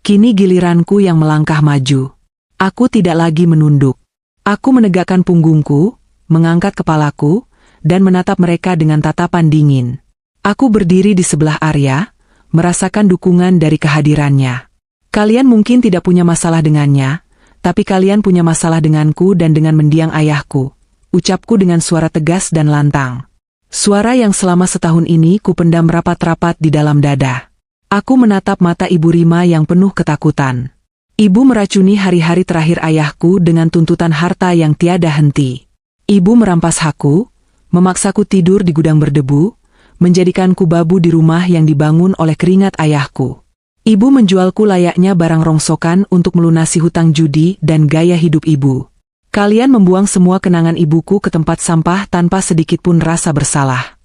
Kini giliranku yang melangkah maju. Aku tidak lagi menunduk. Aku menegakkan punggungku, mengangkat kepalaku, dan menatap mereka dengan tatapan dingin. Aku berdiri di sebelah Arya, merasakan dukungan dari kehadirannya. Kalian mungkin tidak punya masalah dengannya, tapi kalian punya masalah denganku dan dengan mendiang ayahku. Ucapku dengan suara tegas dan lantang. Suara yang selama setahun ini kupendam rapat-rapat di dalam dada. Aku menatap mata Ibu Rima yang penuh ketakutan. Ibu meracuni hari-hari terakhir ayahku dengan tuntutan harta yang tiada henti. Ibu merampas hakku, memaksaku tidur di gudang berdebu, menjadikanku babu di rumah yang dibangun oleh keringat ayahku. Ibu menjualku layaknya barang rongsokan untuk melunasi hutang judi dan gaya hidup ibu. Kalian membuang semua kenangan ibuku ke tempat sampah tanpa sedikit pun rasa bersalah.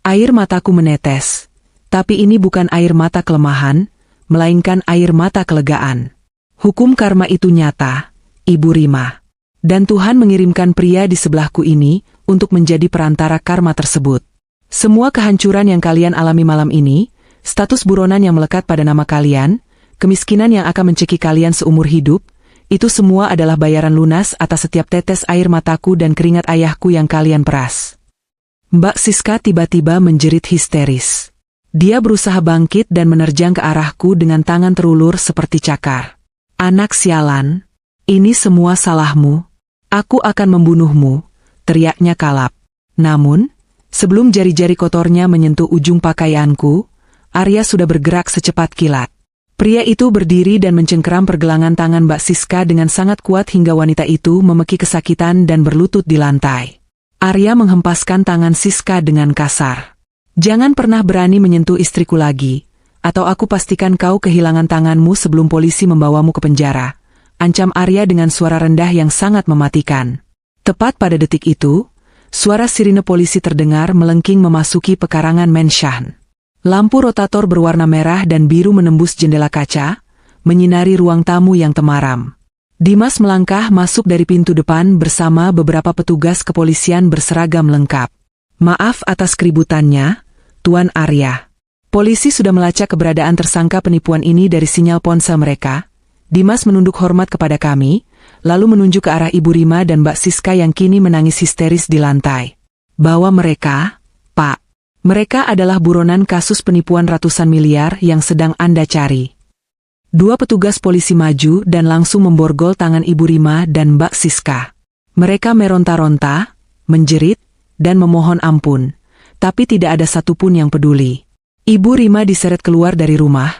Air mataku menetes. Tapi ini bukan air mata kelemahan, melainkan air mata kelegaan. Hukum karma itu nyata, Ibu Rima. Dan Tuhan mengirimkan pria di sebelahku ini untuk menjadi perantara karma tersebut. Semua kehancuran yang kalian alami malam ini, status buronan yang melekat pada nama kalian, kemiskinan yang akan mencekik kalian seumur hidup, itu semua adalah bayaran lunas atas setiap tetes air mataku dan keringat ayahku yang kalian peras. Mbak Siska tiba-tiba menjerit histeris. Dia berusaha bangkit dan menerjang ke arahku dengan tangan terulur seperti cakar. Anak sialan, ini semua salahmu. Aku akan membunuhmu, teriaknya kalap. Namun, sebelum jari-jari kotornya menyentuh ujung pakaianku, Arya sudah bergerak secepat kilat. Pria itu berdiri dan mencengkeram pergelangan tangan Mbak Siska dengan sangat kuat hingga wanita itu memeki kesakitan dan berlutut di lantai. Arya menghempaskan tangan Siska dengan kasar. "Jangan pernah berani menyentuh istriku lagi, atau aku pastikan kau kehilangan tanganmu sebelum polisi membawamu ke penjara," ancam Arya dengan suara rendah yang sangat mematikan. Tepat pada detik itu, suara sirine polisi terdengar melengking memasuki pekarangan Menshan. Lampu rotator berwarna merah dan biru menembus jendela kaca, menyinari ruang tamu yang temaram. Dimas melangkah masuk dari pintu depan bersama beberapa petugas kepolisian berseragam lengkap. "Maaf atas keributannya, Tuan Arya. Polisi sudah melacak keberadaan tersangka penipuan ini dari sinyal ponsel mereka." Dimas menunduk hormat kepada kami, lalu menunjuk ke arah Ibu Rima dan Mbak Siska yang kini menangis histeris di lantai. "Bawa mereka, Pak. Mereka adalah buronan kasus penipuan ratusan miliar yang sedang Anda cari." Dua petugas polisi maju dan langsung memborgol tangan Ibu Rima dan Mbak Siska. Mereka meronta-ronta, menjerit, dan memohon ampun, tapi tidak ada satupun yang peduli. Ibu Rima diseret keluar dari rumah,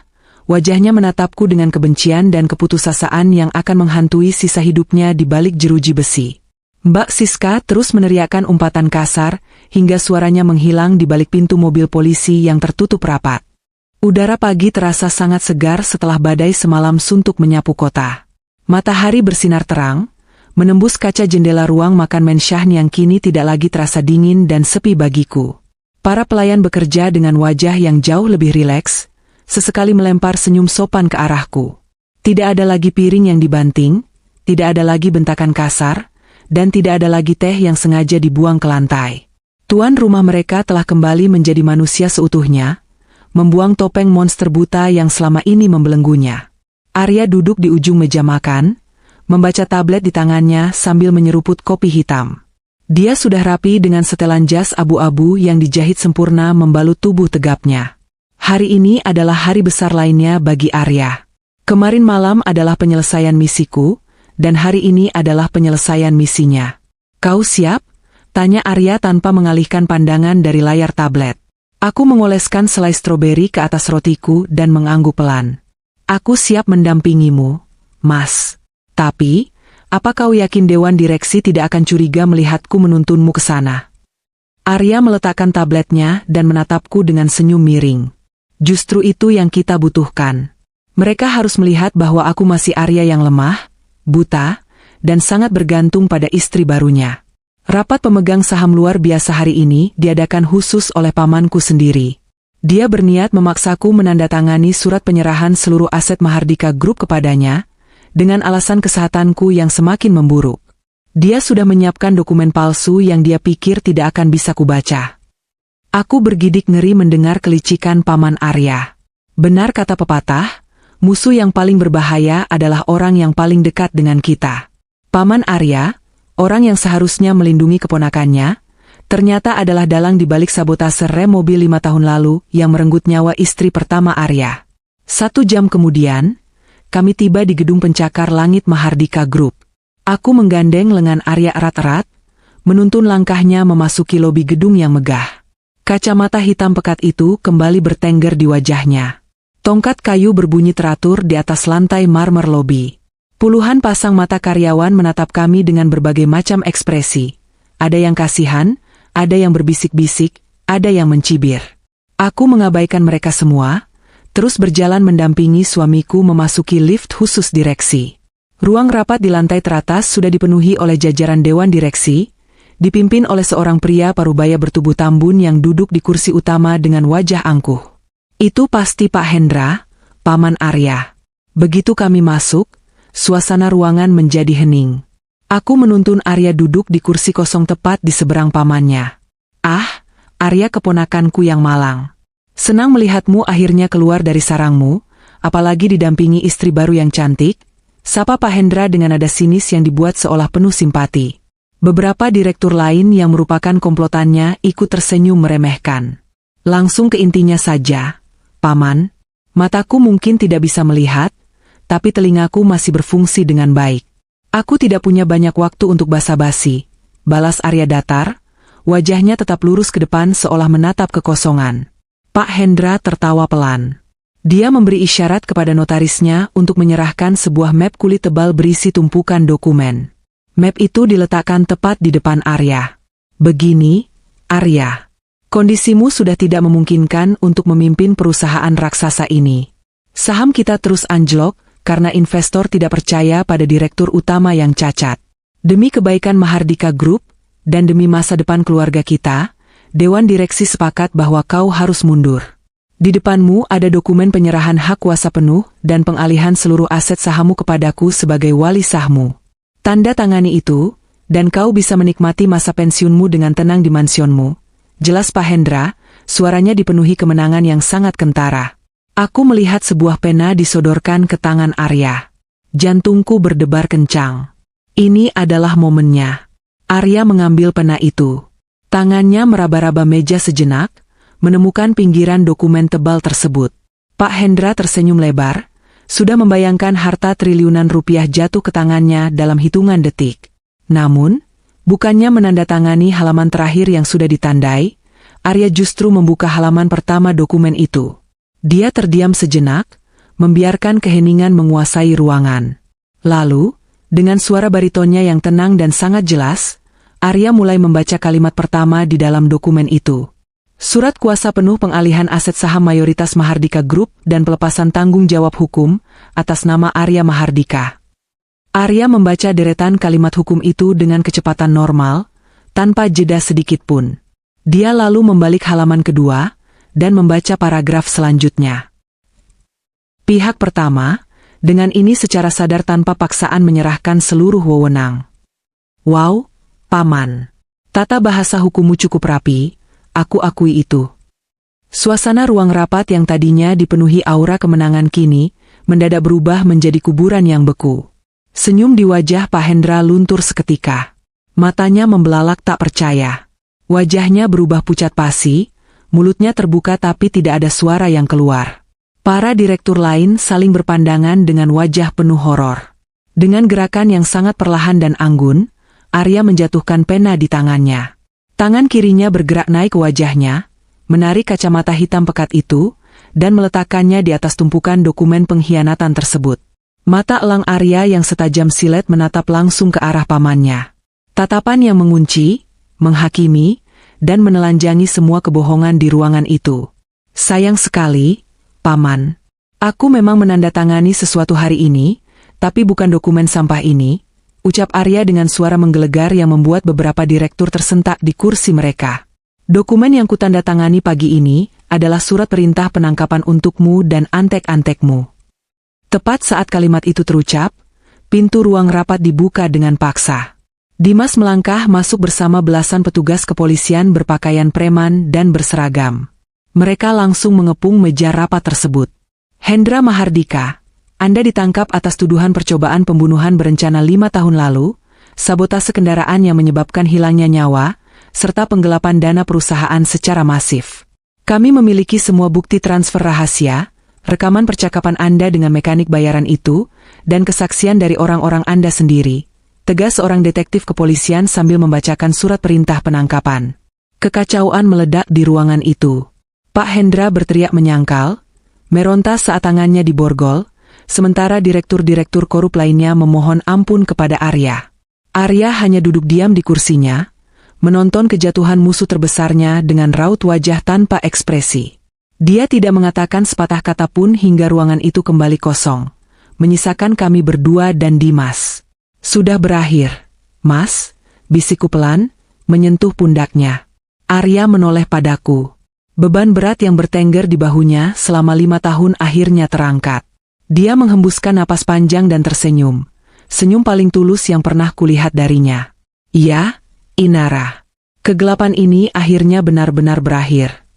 wajahnya menatapku dengan kebencian dan keputusasaan yang akan menghantui sisa hidupnya di balik jeruji besi. Mbak Siska terus meneriakkan umpatan kasar, hingga suaranya menghilang di balik pintu mobil polisi yang tertutup rapat. Udara pagi terasa sangat segar setelah badai semalam suntuk menyapu kota. Matahari bersinar terang, menembus kaca jendela ruang makan Menshan yang kini tidak lagi terasa dingin dan sepi bagiku. Para pelayan bekerja dengan wajah yang jauh lebih rileks, sesekali melempar senyum sopan ke arahku. Tidak ada lagi piring yang dibanting, tidak ada lagi bentakan kasar, dan tidak ada lagi teh yang sengaja dibuang ke lantai. Tuan rumah mereka telah kembali menjadi manusia seutuhnya, membuang topeng monster buta yang selama ini membelenggunya. Arya duduk di ujung meja makan, membaca tablet di tangannya sambil menyeruput kopi hitam. Dia sudah rapi dengan setelan jas abu-abu yang dijahit sempurna membalut tubuh tegapnya. Hari ini adalah hari besar lainnya bagi Arya. Kemarin malam adalah penyelesaian misiku, dan hari ini adalah penyelesaian misinya. "Kau siap?" tanya Arya tanpa mengalihkan pandangan dari layar tablet. Aku mengoleskan selai stroberi ke atas rotiku dan mengangguk pelan. "Aku siap mendampingimu, Mas. Tapi, apa kau yakin Dewan Direksi tidak akan curiga melihatku menuntunmu ke sana?" Arya meletakkan tabletnya dan menatapku dengan senyum miring. "Justru itu yang kita butuhkan. Mereka harus melihat bahwa aku masih Arya yang lemah, buta, dan sangat bergantung pada istri barunya." Rapat pemegang saham luar biasa hari ini diadakan khusus oleh pamanku sendiri. Dia berniat memaksaku menandatangani surat penyerahan seluruh aset Mahardika Group kepadanya, dengan alasan kesehatanku yang semakin memburuk. Dia sudah menyiapkan dokumen palsu yang dia pikir tidak akan bisa kubaca. Aku bergidik ngeri mendengar kelicikan Paman Arya. Benar kata pepatah, musuh yang paling berbahaya adalah orang yang paling dekat dengan kita. Paman Arya, orang yang seharusnya melindungi keponakannya, ternyata adalah dalang di balik sabotase rem mobil 5 tahun lalu yang merenggut nyawa istri pertama Arya. 1 jam kemudian, kami tiba di gedung pencakar langit Mahardika Group. Aku menggandeng lengan Arya erat-erat, menuntun langkahnya memasuki lobi gedung yang megah. Kacamata hitam pekat itu kembali bertengger di wajahnya. Tongkat kayu berbunyi teratur di atas lantai marmer lobi. Puluhan pasang mata karyawan menatap kami dengan berbagai macam ekspresi. Ada yang kasihan, ada yang berbisik-bisik, ada yang mencibir. Aku mengabaikan mereka semua, terus berjalan mendampingi suamiku memasuki lift khusus direksi. Ruang rapat di lantai teratas sudah dipenuhi oleh jajaran Dewan Direksi, dipimpin oleh seorang pria parubaya bertubuh tambun yang duduk di kursi utama dengan wajah angkuh. "Itu pasti Pak Hendra, Paman Arya." Begitu kami masuk, suasana ruangan menjadi hening. Aku menuntun Arya duduk di kursi kosong tepat di seberang pamannya. "Ah, Arya keponakanku yang malang. Senang melihatmu akhirnya keluar dari sarangmu, apalagi didampingi istri baru yang cantik," sapa Pak Hendra dengan nada sinis yang dibuat seolah penuh simpati. Beberapa direktur lain yang merupakan komplotannya ikut tersenyum meremehkan. "Langsung ke intinya saja, Paman. Mataku mungkin tidak bisa melihat, tapi telingaku masih berfungsi dengan baik." "Aku tidak punya banyak waktu untuk basa-basi," balas Arya datar, wajahnya tetap lurus ke depan seolah menatap kekosongan. Pak Hendra tertawa pelan. Dia memberi isyarat kepada notarisnya untuk menyerahkan sebuah map kulit tebal berisi tumpukan dokumen. Map itu diletakkan tepat di depan Arya. Begini, Arya. Kondisimu sudah tidak memungkinkan untuk memimpin perusahaan raksasa ini. Saham kita terus anjlok karena investor tidak percaya pada direktur utama yang cacat. Demi kebaikan Mahardika Group dan demi masa depan keluarga kita, Dewan Direksi sepakat bahwa kau harus mundur. Di depanmu ada dokumen penyerahan hak kuasa penuh dan pengalihan seluruh aset sahammu kepadaku sebagai wali sahmu. Tanda tangani itu, dan kau bisa menikmati masa pensiunmu dengan tenang di mansionmu. Jelas Pak Hendra, suaranya dipenuhi kemenangan yang sangat kentara. Aku melihat sebuah pena disodorkan ke tangan Arya. Jantungku berdebar kencang. Ini adalah momennya. Arya mengambil pena itu. Tangannya meraba-raba meja sejenak, menemukan pinggiran dokumen tebal tersebut. Pak Hendra tersenyum lebar, sudah membayangkan harta triliunan rupiah jatuh ke tangannya dalam hitungan detik. Namun, bukannya menandatangani halaman terakhir yang sudah ditandai, Arya justru membuka halaman pertama dokumen itu. Dia terdiam sejenak, membiarkan keheningan menguasai ruangan. Lalu, dengan suara baritonnya yang tenang dan sangat jelas, Arya mulai membaca kalimat pertama di dalam dokumen itu. Surat kuasa penuh pengalihan aset saham mayoritas Mahardika Group dan pelepasan tanggung jawab hukum atas nama Arya Mahardika. Arya membaca deretan kalimat hukum itu dengan kecepatan normal, tanpa jeda sedikit pun. Dia lalu membalik halaman kedua dan membaca paragraf selanjutnya. Pihak pertama, dengan ini secara sadar tanpa paksaan menyerahkan seluruh wewenang. Wow, Paman. Tata bahasa hukummu cukup rapi. Aku akui itu. Suasana ruang rapat yang tadinya dipenuhi aura kemenangan kini, mendadak berubah menjadi kuburan yang beku. Senyum di wajah Pak Hendra luntur seketika. Matanya membelalak tak percaya. Wajahnya berubah pucat pasi, mulutnya terbuka tapi tidak ada suara yang keluar. Para direktur lain saling berpandangan dengan wajah penuh horor. Dengan gerakan yang sangat perlahan dan anggun, Arya menjatuhkan pena di tangannya. Tangan kirinya bergerak naik ke wajahnya, menarik kacamata hitam pekat itu, dan meletakkannya di atas tumpukan dokumen pengkhianatan tersebut. Mata elang Arya yang setajam silet menatap langsung ke arah pamannya. Tatapan yang mengunci, menghakimi, dan menelanjangi semua kebohongan di ruangan itu. Sayang sekali, Paman. Aku memang menandatangani sesuatu hari ini, tapi bukan dokumen sampah ini, ucap Arya dengan suara menggelegar yang membuat beberapa direktur tersentak di kursi mereka. Dokumen yang kutandatangani pagi ini adalah surat perintah penangkapan untukmu dan antek-antekmu. Tepat saat kalimat itu terucap, pintu ruang rapat dibuka dengan paksa. Dimas melangkah masuk bersama belasan petugas kepolisian berpakaian preman dan berseragam. Mereka langsung mengepung meja rapat tersebut. Hendra Mahardika, Anda ditangkap atas tuduhan percobaan pembunuhan berencana 5 tahun lalu, sabotase kendaraan yang menyebabkan hilangnya nyawa, serta penggelapan dana perusahaan secara masif. Kami memiliki semua bukti transfer rahasia, rekaman percakapan Anda dengan mekanik bayaran itu, dan kesaksian dari orang-orang Anda sendiri, tegas seorang detektif kepolisian sambil membacakan surat perintah penangkapan. Kekacauan meledak di ruangan itu. Pak Hendra berteriak menyangkal, meronta saat tangannya diborgol, sementara direktur-direktur korup lainnya memohon ampun kepada Arya. Arya hanya duduk diam di kursinya, menonton kejatuhan musuh terbesarnya dengan raut wajah tanpa ekspresi. Dia tidak mengatakan sepatah kata pun hingga ruangan itu kembali kosong, menyisakan kami berdua dan Dimas. Sudah berakhir, Mas, bisikku pelan, menyentuh pundaknya. Arya menoleh padaku. Beban berat yang bertengger di bahunya selama 5 tahun akhirnya terangkat. Dia menghembuskan napas panjang dan tersenyum. Senyum paling tulus yang pernah kulihat darinya. Iya, Inara. Kegelapan ini akhirnya benar-benar berakhir.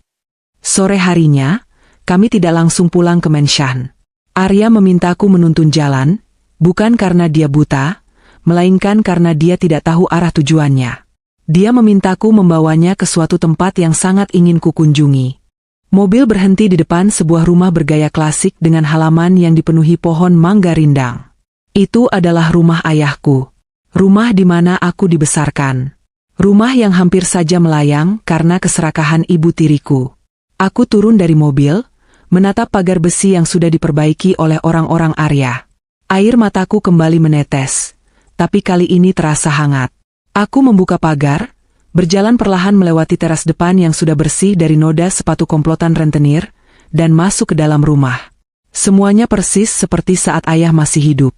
Sore harinya, kami tidak langsung pulang ke Menshan. Arya memintaku menuntun jalan, bukan karena dia buta, melainkan karena dia tidak tahu arah tujuannya. Dia memintaku membawanya ke suatu tempat yang sangat ingin kukunjungi. Mobil berhenti di depan sebuah rumah bergaya klasik dengan halaman yang dipenuhi pohon mangga rindang. Itu adalah rumah ayahku. Rumah di mana aku dibesarkan. Rumah yang hampir saja melayang karena keserakahan ibu tiriku. Aku turun dari mobil, menatap pagar besi yang sudah diperbaiki oleh orang-orang Arya. Air mataku kembali menetes, tapi kali ini terasa hangat. Aku membuka pagar, berjalan perlahan melewati teras depan yang sudah bersih dari noda sepatu komplotan rentenir, dan masuk ke dalam rumah. Semuanya persis seperti saat ayah masih hidup.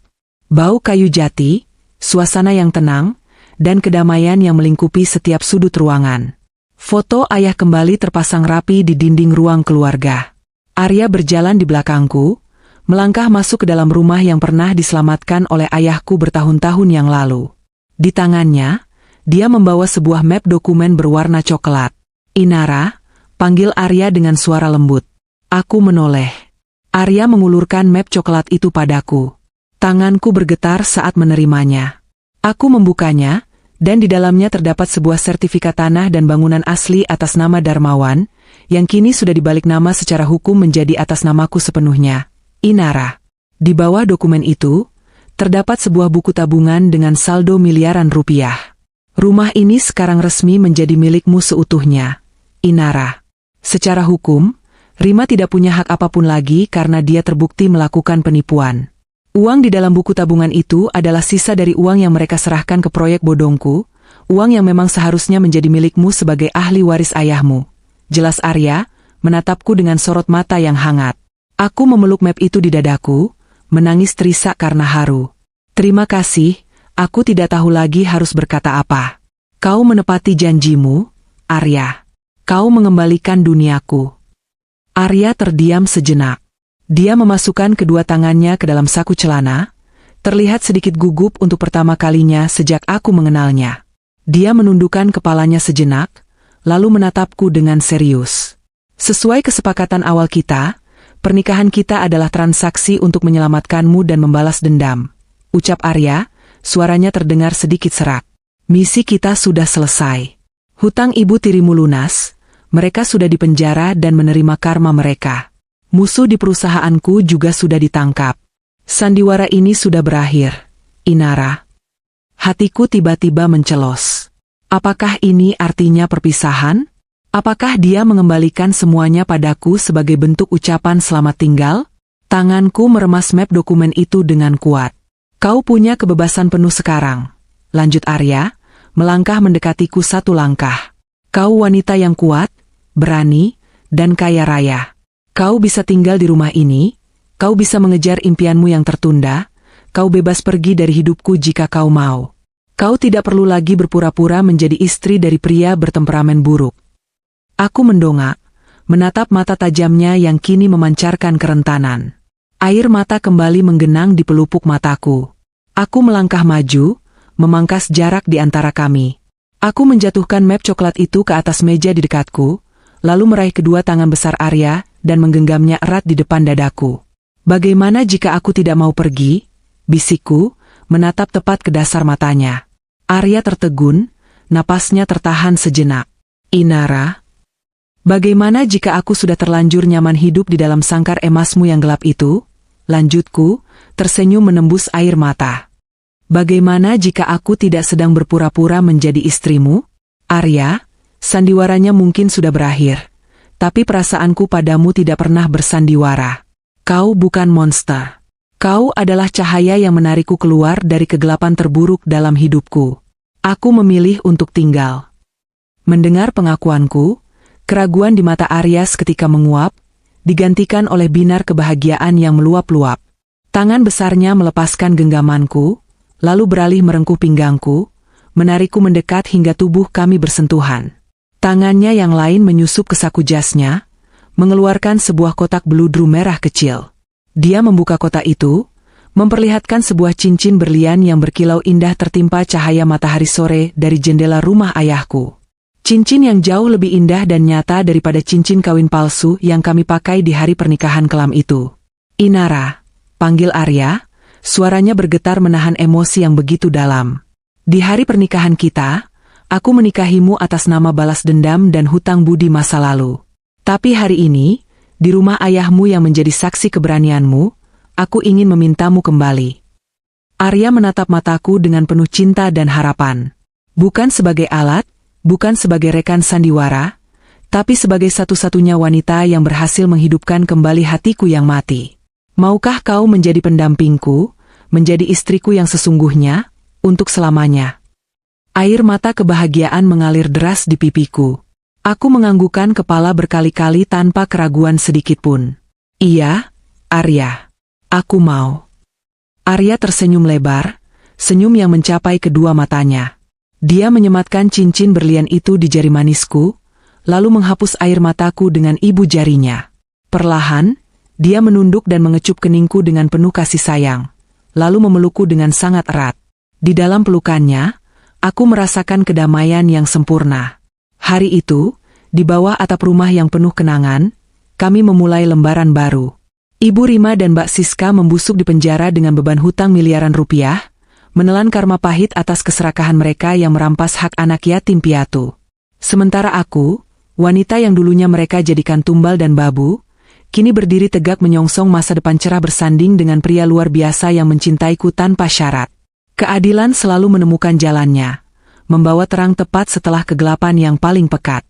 Bau kayu jati, suasana yang tenang, dan kedamaian yang melingkupi setiap sudut ruangan. Foto ayah kembali terpasang rapi di dinding ruang keluarga. Arya berjalan di belakangku, melangkah masuk ke dalam rumah yang pernah diselamatkan oleh ayahku bertahun-tahun yang lalu. Di tangannya, dia membawa sebuah map dokumen berwarna coklat. "Inara," panggil Arya dengan suara lembut. Aku menoleh. Arya mengulurkan map coklat itu padaku. Tanganku bergetar saat menerimanya. Aku membukanya, dan di dalamnya terdapat sebuah sertifikat tanah dan bangunan asli atas nama Darmawan, yang kini sudah dibalik nama secara hukum menjadi atas namaku sepenuhnya, Inara. Di bawah dokumen itu, terdapat sebuah buku tabungan dengan saldo miliaran rupiah. Rumah ini sekarang resmi menjadi milikmu seutuhnya, Inara. Secara hukum, Rima tidak punya hak apapun lagi karena dia terbukti melakukan penipuan. Uang di dalam buku tabungan itu adalah sisa dari uang yang mereka serahkan ke proyek bodongku, uang yang memang seharusnya menjadi milikmu sebagai ahli waris ayahmu. Jelas Arya, menatapku dengan sorot mata yang hangat. Aku memeluk map itu di dadaku, menangis terisak karena haru. Terima kasih, aku tidak tahu lagi harus berkata apa. Kau menepati janjimu, Arya. Kau mengembalikan duniaku. Arya terdiam sejenak. Dia memasukkan kedua tangannya ke dalam saku celana, terlihat sedikit gugup untuk pertama kalinya sejak aku mengenalnya. Dia menundukkan kepalanya sejenak, lalu menatapku dengan serius. Sesuai kesepakatan awal kita, pernikahan kita adalah transaksi untuk menyelamatkanmu dan membalas dendam, ucap Arya, suaranya terdengar sedikit serak. Misi kita sudah selesai. Hutang ibu tirimu lunas, mereka sudah dipenjara dan menerima karma mereka. Musuh di perusahaanku juga sudah ditangkap. Sandiwara ini sudah berakhir, Inara. Hatiku tiba-tiba mencelos. Apakah ini artinya perpisahan? Apakah dia mengembalikan semuanya padaku sebagai bentuk ucapan selamat tinggal? Tanganku meremas map dokumen itu dengan kuat. Kau punya kebebasan penuh sekarang, lanjut Arya, melangkah mendekatiku satu langkah. Kau wanita yang kuat, berani, dan kaya raya. Kau bisa tinggal di rumah ini, kau bisa mengejar impianmu yang tertunda, kau bebas pergi dari hidupku jika kau mau. Kau tidak perlu lagi berpura-pura menjadi istri dari pria bertemperamen buruk. Aku mendongak, menatap mata tajamnya yang kini memancarkan kerentanan. Air mata kembali menggenang di pelupuk mataku. Aku melangkah maju, memangkas jarak di antara kami. Aku menjatuhkan map coklat itu ke atas meja di dekatku, lalu meraih kedua tangan besar Arya dan menggenggamnya erat di depan dadaku. Bagaimana jika aku tidak mau pergi? Bisikku, menatap tepat ke dasar matanya. Arya tertegun, napasnya tertahan sejenak. Inara, bagaimana jika aku sudah terlanjur nyaman hidup di dalam sangkar emasmu yang gelap itu? Lanjutku, tersenyum menembus air mata. Bagaimana jika aku tidak sedang berpura-pura menjadi istrimu? Arya, sandiwaranya mungkin sudah berakhir. Tapi perasaanku padamu tidak pernah bersandiwara. Kau bukan monster. Kau adalah cahaya yang menarikku keluar dari kegelapan terburuk dalam hidupku. Aku memilih untuk tinggal. Mendengar pengakuanku, keraguan di mata Arya seketika menguap, digantikan oleh binar kebahagiaan yang meluap-luap. Tangan besarnya melepaskan genggamanku, lalu beralih merengkuh pinggangku, menarikku mendekat hingga tubuh kami bersentuhan. Tangannya yang lain menyusup ke saku jasnya, mengeluarkan sebuah kotak beludru merah kecil. Dia membuka kotak itu, memperlihatkan sebuah cincin berlian yang berkilau indah tertimpa cahaya matahari sore dari jendela rumah ayahku. Cincin yang jauh lebih indah dan nyata daripada cincin kawin palsu yang kami pakai di hari pernikahan kelam itu. Inara, panggil Arya, suaranya bergetar menahan emosi yang begitu dalam. Di hari pernikahan kita, aku menikahimu atas nama balas dendam dan hutang budi masa lalu. Tapi hari ini, di rumah ayahmu yang menjadi saksi keberanianmu, aku ingin memintamu kembali. Arya menatap mataku dengan penuh cinta dan harapan. Bukan sebagai alat, bukan sebagai rekan sandiwara, tapi sebagai satu-satunya wanita yang berhasil menghidupkan kembali hatiku yang mati. Maukah kau menjadi pendampingku, menjadi istriku yang sesungguhnya, untuk selamanya? Air mata kebahagiaan mengalir deras di pipiku. Aku menganggukkan kepala berkali-kali tanpa keraguan sedikitpun. Iya, Arya. Aku mau. Arya tersenyum lebar, senyum yang mencapai kedua matanya. Dia menyematkan cincin berlian itu di jari manisku, lalu menghapus air mataku dengan ibu jarinya. Perlahan, dia menunduk dan mengecup keningku dengan penuh kasih sayang, lalu memelukku dengan sangat erat. Di dalam pelukannya, aku merasakan kedamaian yang sempurna. Hari itu, di bawah atap rumah yang penuh kenangan, kami memulai lembaran baru. Ibu Rima dan Mbak Siska membusuk di penjara dengan beban hutang miliaran rupiah, menelan karma pahit atas keserakahan mereka yang merampas hak anak yatim piatu. Sementara aku, wanita yang dulunya mereka jadikan tumbal dan babu, kini berdiri tegak menyongsong masa depan cerah bersanding dengan pria luar biasa yang mencintaiku tanpa syarat. Keadilan selalu menemukan jalannya, membawa terang tepat setelah kegelapan yang paling pekat.